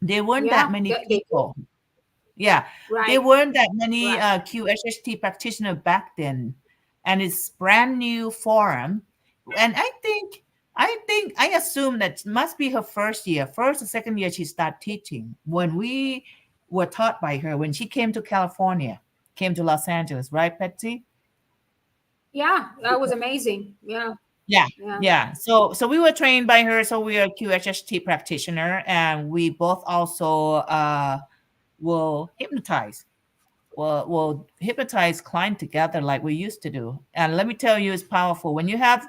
There weren't that Yeah. many They do. people. Yeah, there Right. weren't that many Right. QHHT practitioners back then, and it's brand new forum. And I assume that must be her first or second year she started teaching when we were taught by her when she came to California, came to Los Angeles, right, Betsy? Yeah. That was amazing. Yeah. Yeah, Yeah. yeah. So we were trained by her. So we are a QHHT practitioner, and we both also will hypnotize. Will hypnotize client together like we used to do. And let me tell you, it's powerful when you have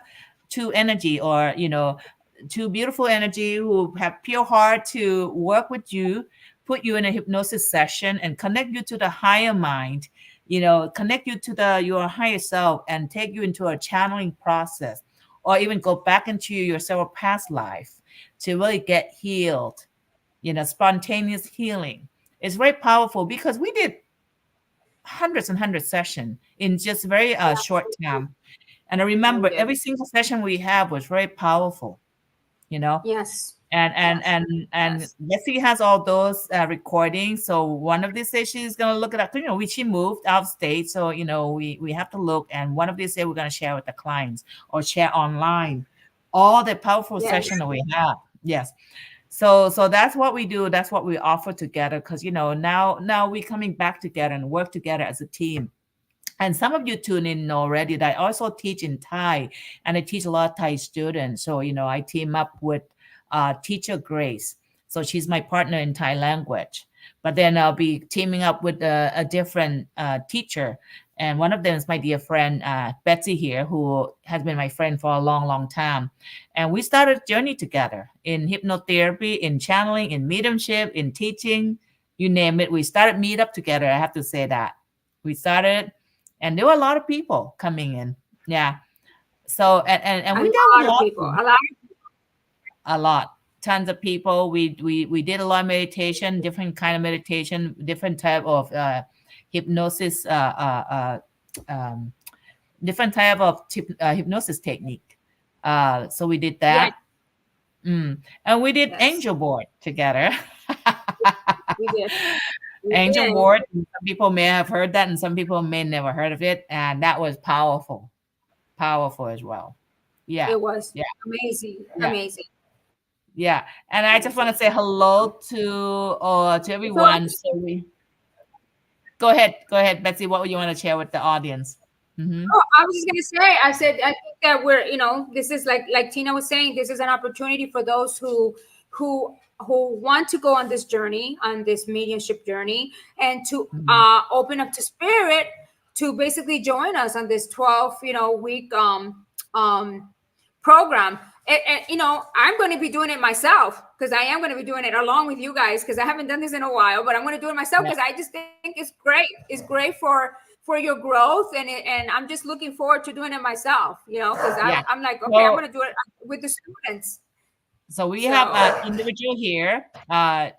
two energy, or two beautiful energy who have pure heart to work with you, put you in a hypnosis session and connect you to the higher mind, connect you to your higher self and take you into a channeling process, or even go back into your several past life to really get healed, spontaneous healing. It's very powerful because we did hundreds and hundreds sessions in just very short time. And I Yeah. We remember did. every single session we have was very powerful, you know. Yes. And and Yes. and and Yes. Leslie has all those recordings. So one of these days she's gonna look it up. She moved out of state, so we have to look. And one of these days we're gonna share with the clients or share online all the powerful Yes. session that we have. Yes. So that's what we do. That's what we offer together. Because now we're coming back together and work together as a team. And some of you tune in already that I also teach in Thai, and I teach a lot of Thai students. So I team up with teacher Grace. So she's my partner in Thai language. But then I'll be teaming up with a different teacher. And one of them is my dear friend, Betsy here, who has been my friend for a long, long time. And we started a journey together in hypnotherapy, in channeling, in mediumship, in teaching, you name it. We started meetup together. I have to say that we started, and there were a lot of people coming in. Yeah. So and A we done a lot of lot, people. A lot. a lot, tons of people. We did a lot of meditation, different kind of meditation, different type of hypnosis, different type of hypnosis technique. So we did Yeah. that. And we did Yes. angel board together. We did. We Angel did. board. Some people may have heard that, and some people may never heard of it. And that was powerful, powerful as well. Yeah, It was yeah, amazing. yeah, Amazing. yeah. And I just want to say hello to everyone. So we go ahead, Betsy. What would you want to share with the audience? Oh, I was just gonna say, I said, I think that we're, this is like Tina was saying, this is an opportunity for those who want to go on this journey, on this mediumship journey, and to open up to spirit, to basically join us on this 12 week program. And I'm going to be doing it myself, because I am going to be doing it along with you guys, because I haven't done this in a while, but I'm going to do it myself because I just think it's great. It's great for your growth, and I'm just looking forward to doing it myself, because I'm like, okay, I'm going to do it with the students. So we have an individual here,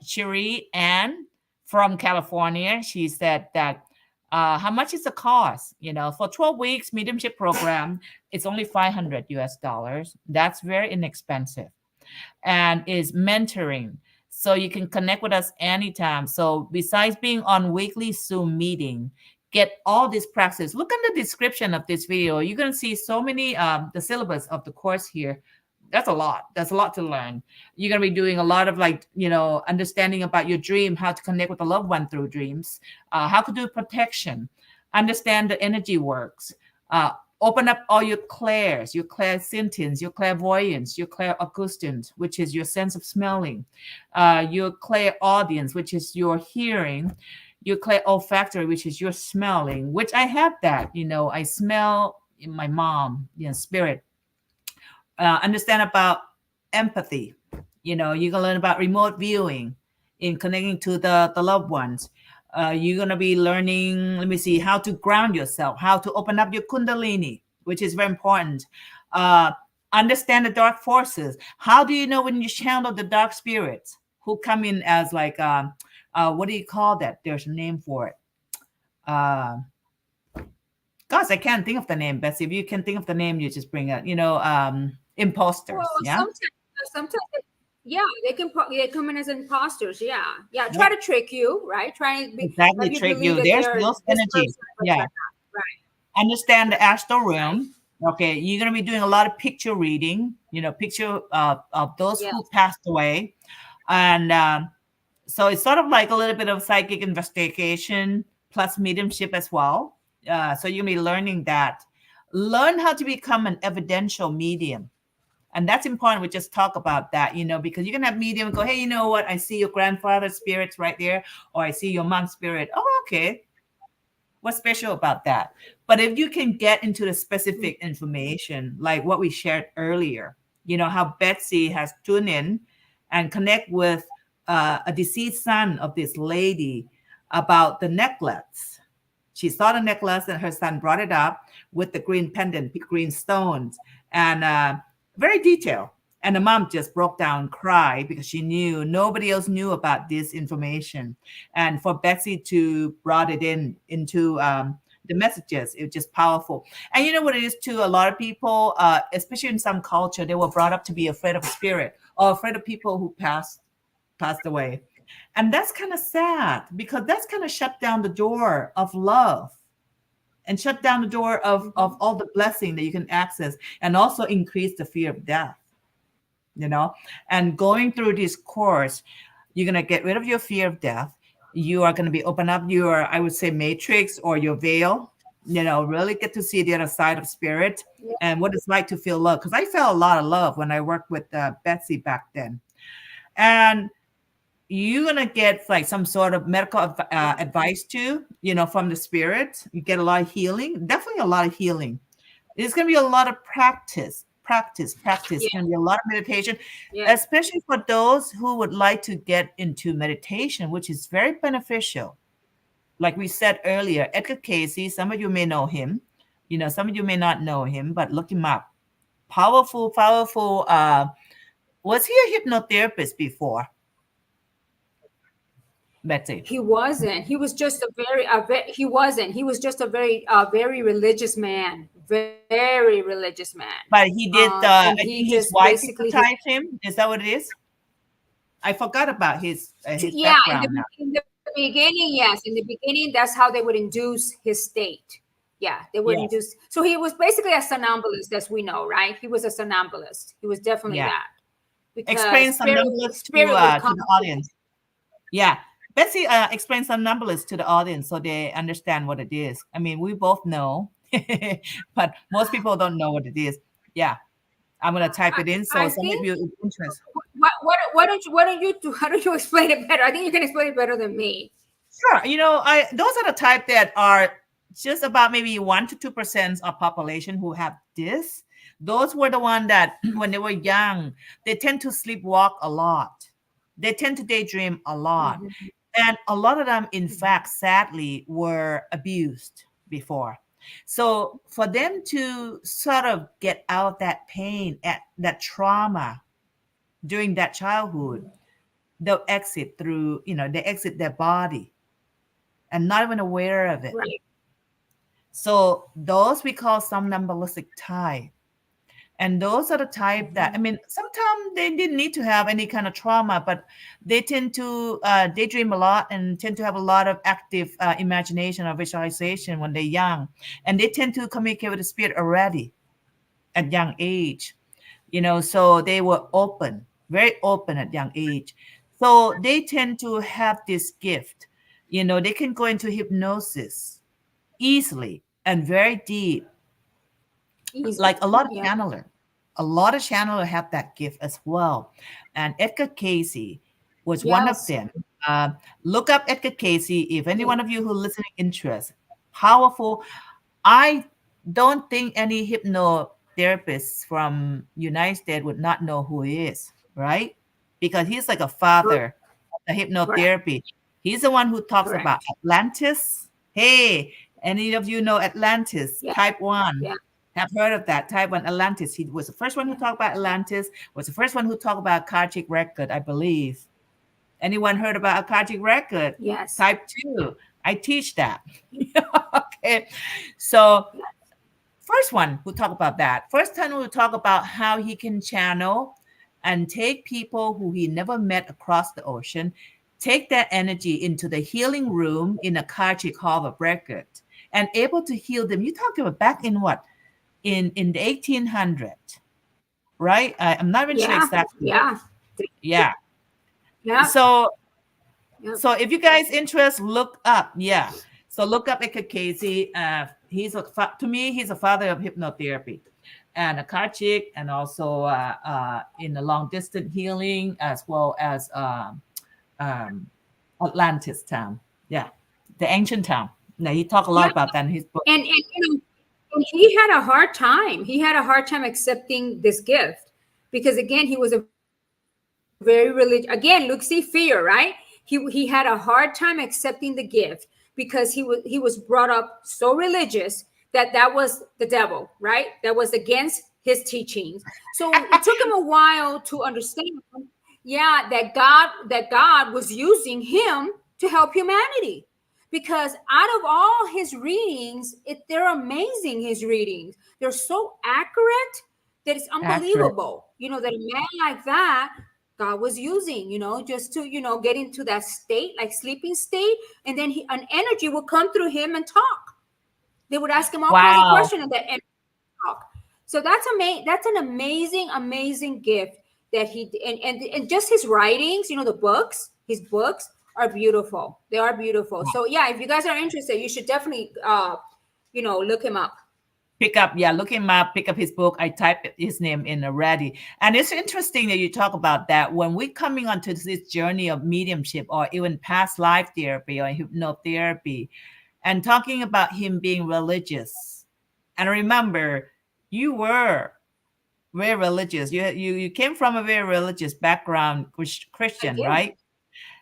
Cherie Ann from California. She said that how much is the cost? For 12 weeks mediumship program, it's only $500 US. That's very inexpensive, and is mentoring. So you can connect with us anytime. So besides being on weekly Zoom meeting, get all this practice. Look in the description of this video. You're going to see so many, the syllabus of the course here. That's a lot. That's a lot to learn. You're going to be doing a lot of understanding about your dream, how to connect with a loved one through dreams, how to do protection, understand the energy works, open up all your clairs, your clairsentience, your clairvoyance, your clairgustance, which is your sense of smelling, your clairaudience, which is your hearing, your Clairolfactory, which is your smelling, which I have that. I smell in my mom, spirit. Understand about empathy. You can learn about remote viewing in connecting to the loved ones. You're going to be learning, how to ground yourself, how to open up your Kundalini, which is very important. Understand the dark forces. How do you know when you channel the dark spirits who come in as like, what do you call that? There's a name for it. Gosh, I can't think of the name, Betsy. If you can think of the name, you just bring it. Imposters. Well, sometimes, they come in as imposters. Yeah. Try to trick you, right? Exactly, trick you. There's those energy. Yeah. Right. Understand the astral realm. Okay, you're gonna be doing a lot of picture reading. Picture of those who passed away, and so it's sort of like a little bit of psychic investigation plus mediumship as well. So you're gonna be learning that. Learn how to become an evidential medium. And that's important. We just talk about that, because you can have medium go, hey, you know what? I see your grandfather's spirits right there, or I see your mom's spirit. Oh, okay. What's special about that? But if you can get into the specific information, like what we shared earlier, how Betsy has tuned in and connect with a deceased son of this lady about the necklace. She saw the necklace and her son brought it up with the green pendant, green stones, and very detailed. And the mom just broke down, cried, because she knew nobody else knew about this information. And for Betsy to brought it into the messages, it was just powerful. And you know what it is too? A lot of people, especially in some culture, they were brought up to be afraid of spirit or afraid of people who passed away. And that's kind of sad, because that's kind of shut down the door of love and shut down the door of all the blessing that you can access, and also increase the fear of death, and going through this course, you're going to get rid of your fear of death. You are going to be open up your, I would say, matrix or your veil, really get to see the other side of spirit and what it's like to feel love. Because I felt a lot of love when I worked with Betsy back then. And you're going to get like some sort of medical advice too, from the spirit. You get a lot of healing, definitely a lot of healing. There's going to be a lot of practice practice. Yeah. Can be a lot of meditation, Yeah. especially for those who would like to get into meditation, which is very beneficial. Like we said earlier, Edgar Cayce, some of you may know him, some of you may not know him, but look him up. Powerful. Was he a hypnotherapist before, Betsy? He wasn't. He was just he wasn't. He was just a very religious man. Very religious man. But he did, And I think he his just wife basically hypnotized him. Is that what it is? I forgot about his yeah, background now. in the beginning, yes. In the beginning, that's how they would induce his state. Yeah, they would Yes. induce. So he was basically a somnambulist, as we know, right? He was a somnambulist. He was definitely Yeah. that. Because Explain somnambulist to the audience. Yeah. Betsy, explain somnambulist to the audience so they understand what it is. I mean, we both know, but most people don't know what it is. Yeah. I'm going to type it in. So some of you is interested. Why don't you explain it better? I think you can explain it better than me. Sure. Those are the type that are just about maybe 1 to 2% of population who have this. Those were the one that when they were young, they tend to sleepwalk a lot. They tend to daydream a lot. Mm-hmm. And a lot of them, in fact, sadly, were abused before. So for them to sort of get out that pain, that trauma during that childhood, they'll exit through, they exit their body and not even aware of it. Right. So those we call somnambulistic type. And those are the type that, I mean, sometimes they didn't need to have any kind of trauma, but they tend to daydream a lot and tend to have a lot of active imagination or visualization when they're young. And they tend to communicate with the spirit already at young age, so they were open, very open at young age. So they tend to have this gift, they can go into hypnosis easily and very deep. Like a lot of channeler have that gift as well. And Edgar Cayce was one of them. Look up Edgar Cayce if any one of you who listening interest. Powerful. I don't think any hypnotherapists from United States would not know who he is, right? Because he's like a father of the hypnotherapy. He's the one who talks about Atlantis. Hey, any of you know Atlantis? Type 1. Yeah. Have heard of that. Type 1 Atlantis. He was the first one who talked about Atlantis, was the first one who talked about Akashic record, I believe. Anyone heard about Akashic record? Yes. Type 2. I teach that. Okay. So first one who talk about that. First time we'll talk about how he can channel and take people who he never met across the ocean, take that energy into the healing room in Akashic Hall of Record and able to heal them. You talked about back in what? In the 1800s, right? I'm not even sure exactly. Yeah. So if you guys interest, look up. Yeah. So look up Edgar Cayce. He's a father of hypnotherapy and Akashic, and also in the long distance healing, as well as Atlantis town. Yeah, the ancient town. Now he talked a lot about that in his book. And he had a hard time. He had a hard time accepting this gift because, again, he was a very religious. Again, look, see, fear, right? He had a hard time accepting the gift because he was brought up so religious that was the devil, right? That was against his teachings. So it took him a while to understand, that God was using him to help humanity. Because out of all his readings, they're amazing. His readings, they're so accurate that it's unbelievable. That a man like that God was using, just to, get into that state, like sleeping state, and then an energy would come through him and talk. They would ask him all kinds of questions, and that energy would talk. So that's amazing. That's an amazing gift that he and just his writings, the books, his books are beautiful. They are beautiful. So if you guys are interested, you should definitely look him up. Look him up, pick up his book. I typed his name in already. And it's interesting that you talk about that. When we're coming onto this journey of mediumship or even past life therapy or hypnotherapy, and talking about him being religious. And remember, you were very religious. You came from a very religious background, I Christian, did. right?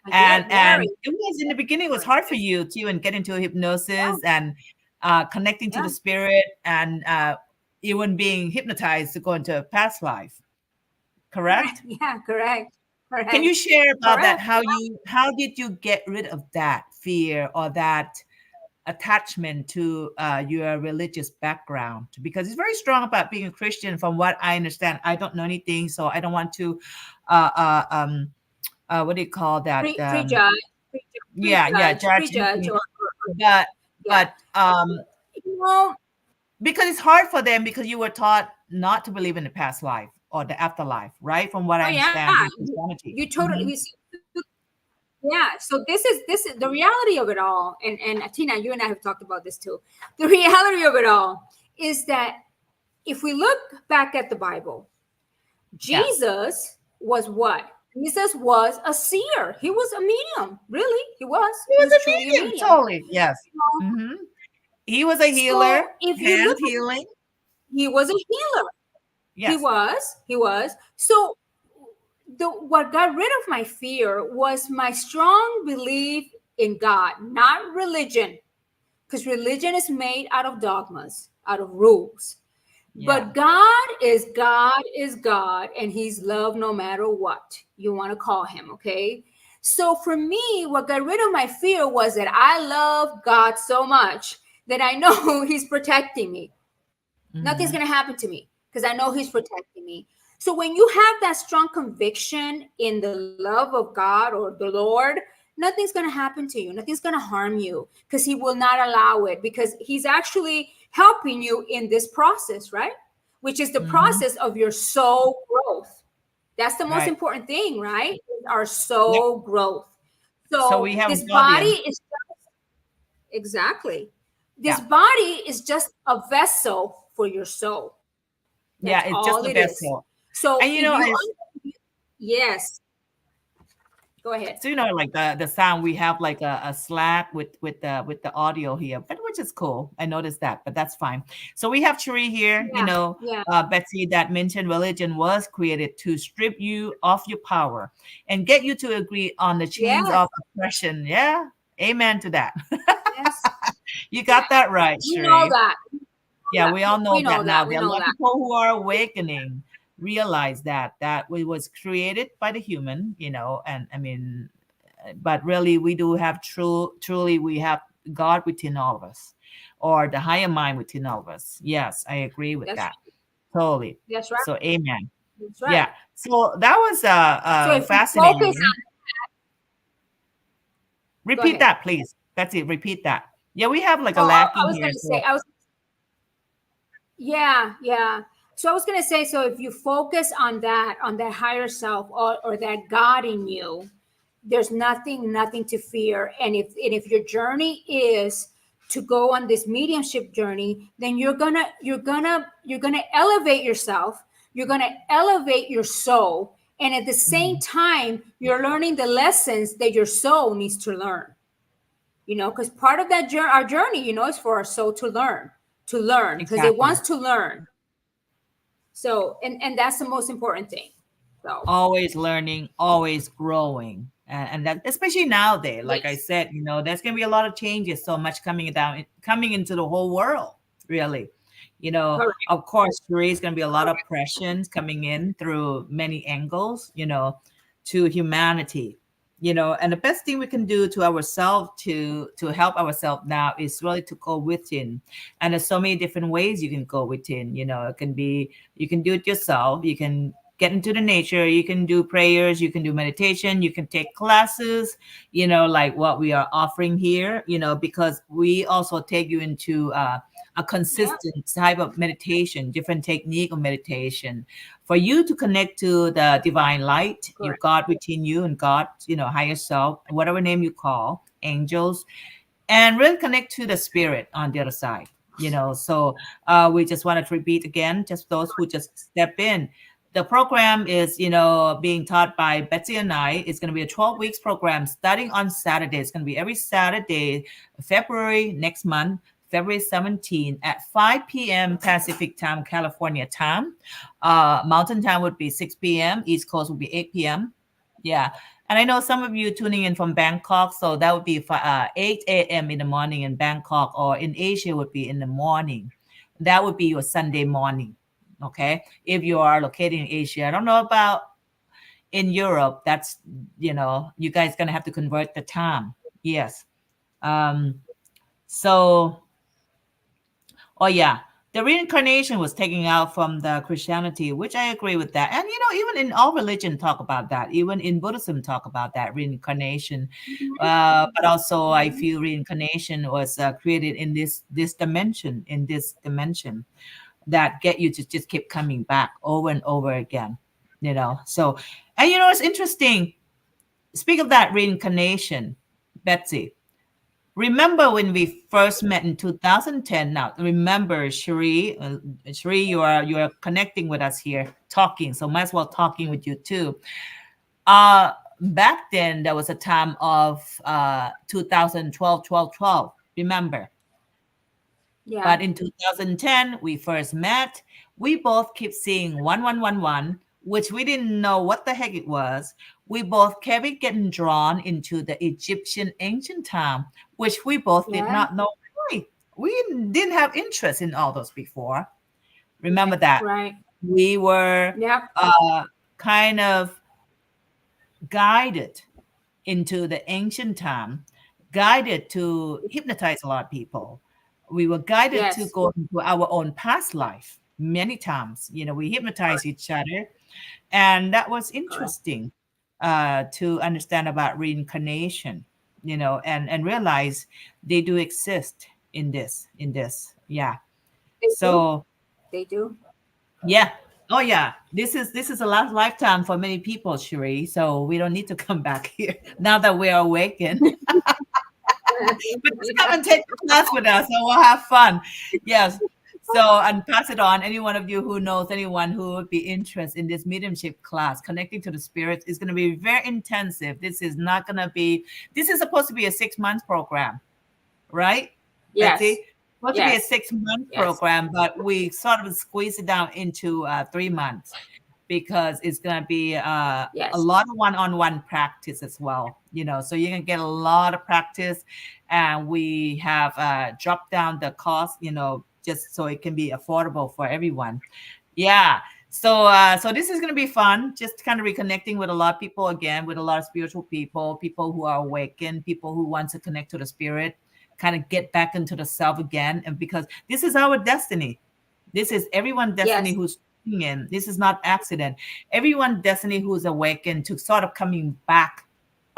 I And did. Very. it was in the beginning, it was hard for you too, and get into hypnosis Yeah. and connecting to Yeah. the spirit, and even being hypnotized to go into a past life. Correct? Yeah. Correct. Can Correct. you share about that? Correct. How did you get rid of that fear or that attachment to your religious background? Because it's very strong about being a Christian, from what I understand. I don't know anything, so I don't want to uh, uh, um, what do you call that? Prejudge. Yeah, judge Prejudge. anything. Or But yeah. You know. because it's hard for them, because you were taught not to believe in the past life or the afterlife, right? From what I Oh yeah. understand in Christianity. You totally. Yeah. So this is the reality of it all. And Tina, you and I have talked about this too. The reality of it all is that if we look back at the Bible, Yeah. Jesus was what? Jesus was a seer. He was a medium. Really, he was. He was a truly medium, totally. Yes. Mhm. He was a healer, So if you hand look, healing. he was a healer. Yes. He was. So what got rid of my fear was my strong belief in God, not religion, because religion is made out of dogmas, out of rules. Yeah. But God is God, and he's love no matter what you want to call him, okay? So for me, what got rid of my fear was that I love God so much that I know he's protecting me. Nothing's going to happen to me because I know he's protecting me. So when you have that strong conviction in the love of God or the Lord, nothing's going to happen to you. Nothing's going to harm you because he will not allow it, because he's actually helping you in this process, right? Which is the process of your soul growth. That's the most important thing, right? Our soul growth. So we have this an body audience. is exactly. This body is just a vessel for your soul. That's it's just all a it is. vessel. So And yes. Go ahead. so like the sound, we have like a Slack with the audio here, but which is cool. I noticed that, but that's fine. So we have Cherie here, Betsy, that mentioned religion was created to strip you of your power and get you to agree on the chains of oppression. Yeah, amen to that. Yes. You got that right, We Cherie. know that. Yeah, we all know that now. We There are a know lot of that. people who are awakening, realize that it was created by the human, and I mean, but really we do have truly we have God within all of us, or the higher mind within all of us. Yes, I agree with that. Totally. That's right. So amen. That's right. Yeah. So that was So if fascinating. you focus on Repeat that, please. That's it. Repeat that. Yeah, we have like a lacking here. Yeah. So I was going to say, so if you focus on that higher self or that God in you, there's nothing to fear. And if your journey is to go on this mediumship journey, then you're gonna elevate yourself. You're gonna elevate your soul, and at the same time, you're learning the lessons that your soul needs to learn. Because part of that our journey, is for our soul to learn because it wants to learn. So, and that's the most important thing. So always learning, always growing. And that, especially nowadays, like I said, there's going to be a lot of changes, so much coming into the whole world, really. Of course, there is going to be a lot of pressures coming in through many angles, to humanity, and the best thing we can do to ourselves to help ourselves now is really to go within. And there's so many different ways you can go within. It can be, you can do it yourself, you can get into the nature, you can do prayers, you can do meditation, you can take classes, like what we are offering here, because we also take you into a consistent type of meditation, different technique of meditation for you to connect to the divine light, your God within you, and God, higher self, whatever name you call, angels, and really connect to the spirit on the other side. So we just wanted to repeat again, just those who just step in. The program is, being taught by Betsy and I. It's going to be a 12 weeks program starting on Saturday. It's going to be every Saturday, February next month, February 17th at 5 p.m. Pacific time, California time. Mountain time would be 6 p.m. East Coast would be 8 p.m. Yeah. And I know some of you tuning in from Bangkok, so that would be 8 a.m. in the morning in Bangkok, or in Asia would be in the morning. That would be your Sunday morning. Okay. If you are located in Asia, I don't know about in Europe. That's, you guys going to have to convert the time. Yes. So, oh yeah, the reincarnation was taken out from the Christianity, which I agree with that. And even in all religion talk about that. Even in Buddhism talk about that reincarnation. But also, I feel reincarnation was created in this dimension, that get you to just keep coming back over and over again. So, and it's interesting. Speak of that reincarnation, Betsy. Remember when we first met in 2010? Now, remember, Cherie, you are connecting with us here, talking. So might as well talking with you too. Back then, there was a time of 2012, 12, 12. Remember? Yeah. But in 2010, we first met. We both keep seeing 1111, which we didn't know what the heck it was. We both kept getting drawn into the Egyptian ancient time, which we both did not know. We didn't have interest in all those before. Remember that? Right. We were kind of guided into the ancient time, guided to hypnotize a lot of people. We were guided to go into our own past life many times. We hypnotize each other. And that was interesting to understand about reincarnation, and realize they do exist in this. Yeah. They do. Yeah. Oh yeah. This is a last lifetime for many people, Cherie. So we don't need to come back here now that we're awakened. But just come and take the class with us and we'll have fun. Yes. So, and pass it on. Any one of you who knows anyone who would be interested in this mediumship class, connecting to the spirits, is going to be very intensive. This is supposed to be a 6-month program, right? Yes. Betsy? Supposed to be a 6-month program, but we sort of squeeze it down into 3 months, because it's going to be a lot of one-on-one practice as well. So you're going to get a lot of practice, and we have dropped down the cost, just so it can be affordable for everyone. Yeah. So this is going to be fun, just kind of reconnecting with a lot of people again, with a lot of spiritual people who are awakened, people who want to connect to the spirit, kind of get back into the self again. And because this is our destiny. This is everyone's destiny who's in. This is not accident. Everyone's destiny who's awakened to sort of coming back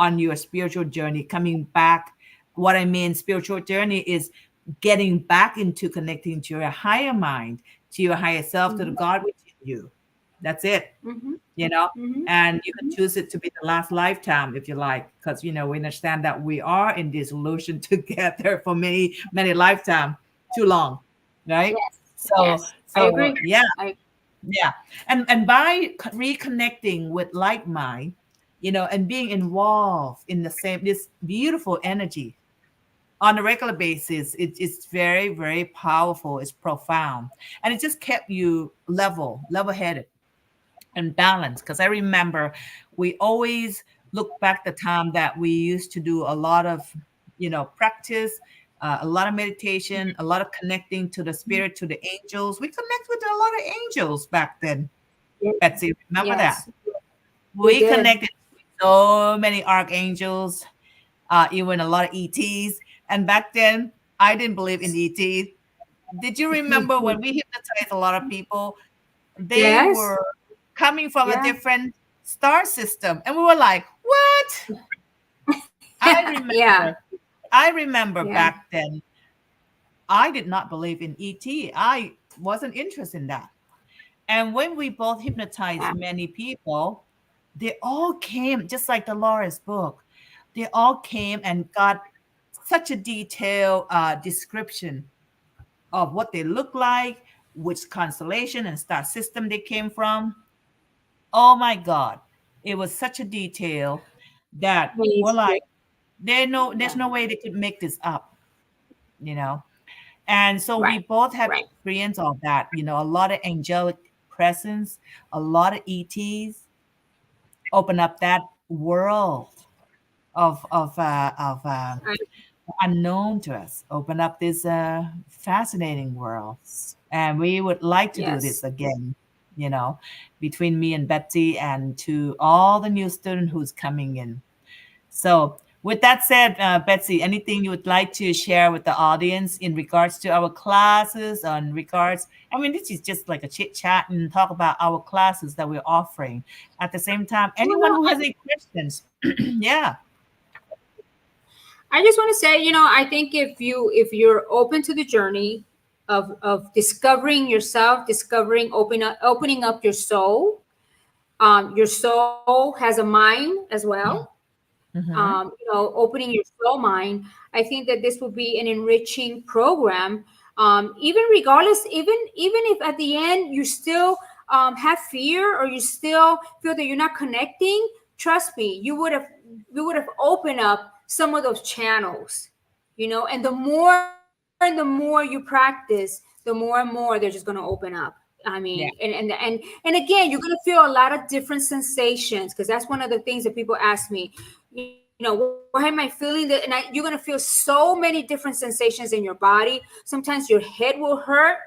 on your spiritual journey, coming back. What I mean, spiritual journey is getting back into connecting to your higher mind, to your higher self, to the God within you. That's it. And you can choose it to be the last lifetime if you like, because we understand that we are in this illusion together for many, many lifetimes, too long, right? So I agree. Yeah. And by reconnecting with like mind, and being involved in this beautiful energy on a regular basis, it's very, very powerful. It's profound. And it just kept you level-headed and balanced. Because I remember we always look back the time that we used to do a lot of, practice, a lot of meditation, a lot of connecting to the spirit, to the angels. We connect with a lot of angels back then. Betsy, remember that? We connected with so many archangels, even a lot of ETs. And back then, I didn't believe in ETs. Did you remember when we hypnotized a lot of people? They were coming from a different star system. And we were like, what? I remember back then, I did not believe in ET. I wasn't interested in that. And when we both hypnotized many people, they all came, just like Dolores' book, they all came and got such a detailed description of what they look like, which constellation and star system they came from. Oh my God. It was such a detail that we're like, there's no way they could make this up, And so we Right. both have Right. experience of that, a lot of angelic presence, a lot of ETs open up that world of I, unknown to us, open up this fascinating world. And we would like to do this yes. again, you know, between me and Betsy and to all the new student who's coming in. So with that said, Betsy, anything you would like to share with the audience in regards to our classes, on regards, I mean, this is just like a chit chat and talk about our classes that we're offering. At the same time, Well, anyone no, who has any questions, yeah. I just want to say, I think if you're open to the journey of discovering yourself, opening up your soul has a mind as well. Mm-hmm. Opening your soul mind. I think that this will be an enriching program. Even regardless, even if at the end you still have fear or you still feel that you're not connecting, trust me, you would have opened up some of those channels, and the more you practice, the more and more they're just going to open up. I mean, Yeah. and again, you're gonna feel a lot of different sensations because that's one of the things that people ask me. Why am I feeling that? You're gonna feel so many different sensations in your body. Sometimes your head will hurt.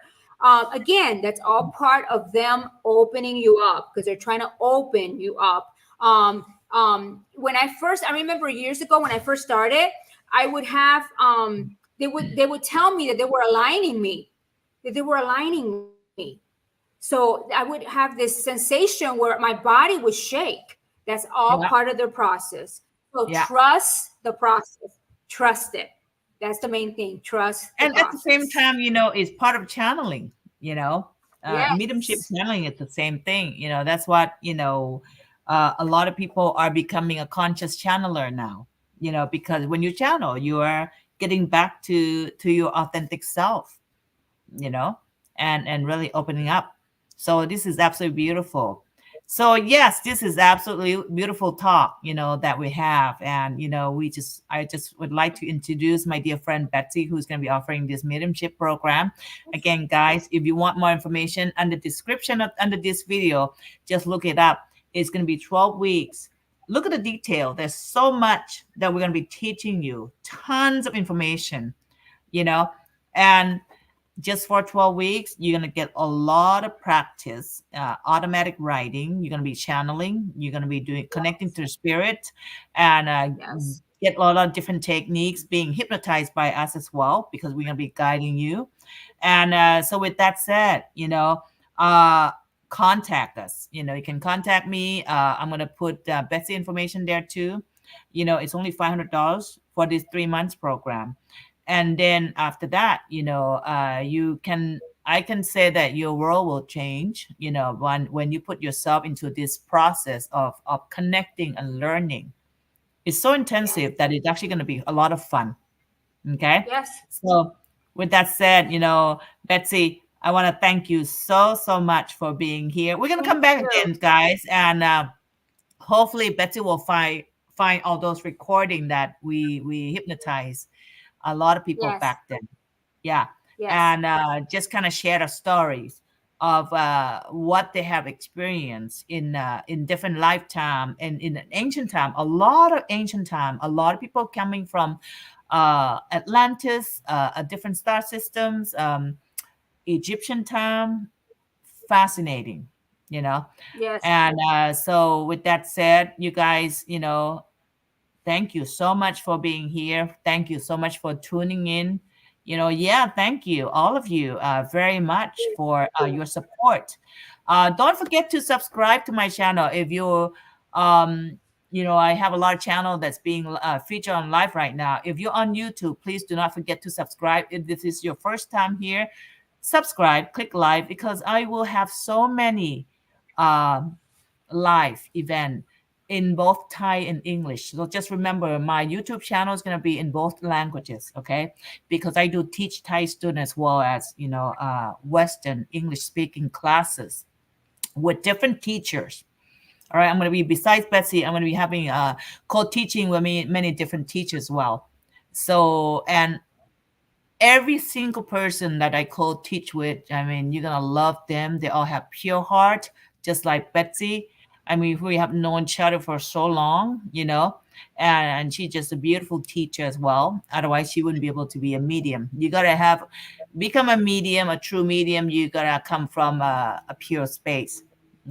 Again, that's all part of them opening you up because they're trying to open you up. I remember years ago when I first started, I would have they would tell me that they were aligning me. So I would have this sensation where my body would shake. That's all Yeah. part of the process. So Yeah. trust the process. Trust it. That's the main thing. Trust the And at the same process. time, it's part of channeling, mediumship Yes. channeling is the same thing. That's what, a lot of people are becoming a conscious channeler now, because when you channel, you are getting back to your authentic self, you know, and really opening up. So this is absolutely beautiful. So yes, this is absolutely beautiful talk, that we have. And I just would like to introduce my dear friend Betsy, who's going to be offering this mediumship program. Again, guys, if you want more information, under description under this video, just look it up. It's going to be 12 weeks. Look at the detail. There's so much that we're going to be teaching you, tons of information, you know, and just for 12 weeks, you're going to get a lot of practice, automatic writing. You're going to be channeling. You're going to be doing connecting to the spirit and Yes. get a lot of different techniques, being hypnotized by us as well, because we're going to be guiding you. And so with that said, uh, contact us. You can contact me. I'm going to put Betsy information there too. It's only $500 for this 3 months program. And then after that, I can say that your world will change, when you put yourself into this process of connecting and learning. It's so intensive Yes. that it's actually going to be a lot of fun. Okay. Yes. So with that said, Betsy, I want to thank you so, so much for being here. We're going to Thank come back you. again, guys. And hopefully Betsy will find all those recording that we hypnotized a lot of people Yes. back then. Yeah. Yes. And just kind of share the stories of what they have experienced in different lifetime and in an ancient time. A lot of ancient time. A lot of people coming from Atlantis, different star systems, Egyptian time. Fascinating, you know. Yes. And so, with that said, you guys, thank you so much for being here. Thank you so much for tuning in. Yeah, thank you, all of you, very much for your support. Don't forget to subscribe to my channel if um, I have a lot of channel that's being featured on live right now. If you're on YouTube, please do not forget to subscribe. If this is your first time here, subscribe, click live, because I will have so many um, live event in both Thai and English. So just remember, my YouTube channel is going to be in both languages, okay? Because I do teach Thai students as well as, Western English speaking classes with different teachers. All right, I'm going to be, besides Betsy, I'm going to be having co-teaching with me, many different teachers as well. So, and every single person that I co-teach with, I mean, you're gonna love them. They all have pure heart, just like Betsy. I mean, we have known each other for so long, and she's just a beautiful teacher as well. Otherwise, she wouldn't be able to be a medium. You gotta become a medium, a true medium. You gotta come from a pure space,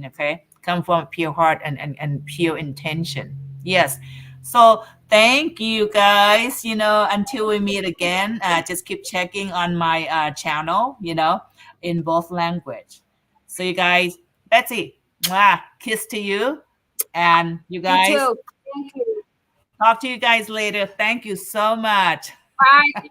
okay? Come from a pure heart and pure intention. Yes. So thank you guys. Until we meet again, just keep checking on my channel, in both language. So you guys, Betsy, mwah, kiss to you. And you You guys, too. Thank you. talk to you guys later. Thank you so much. Bye.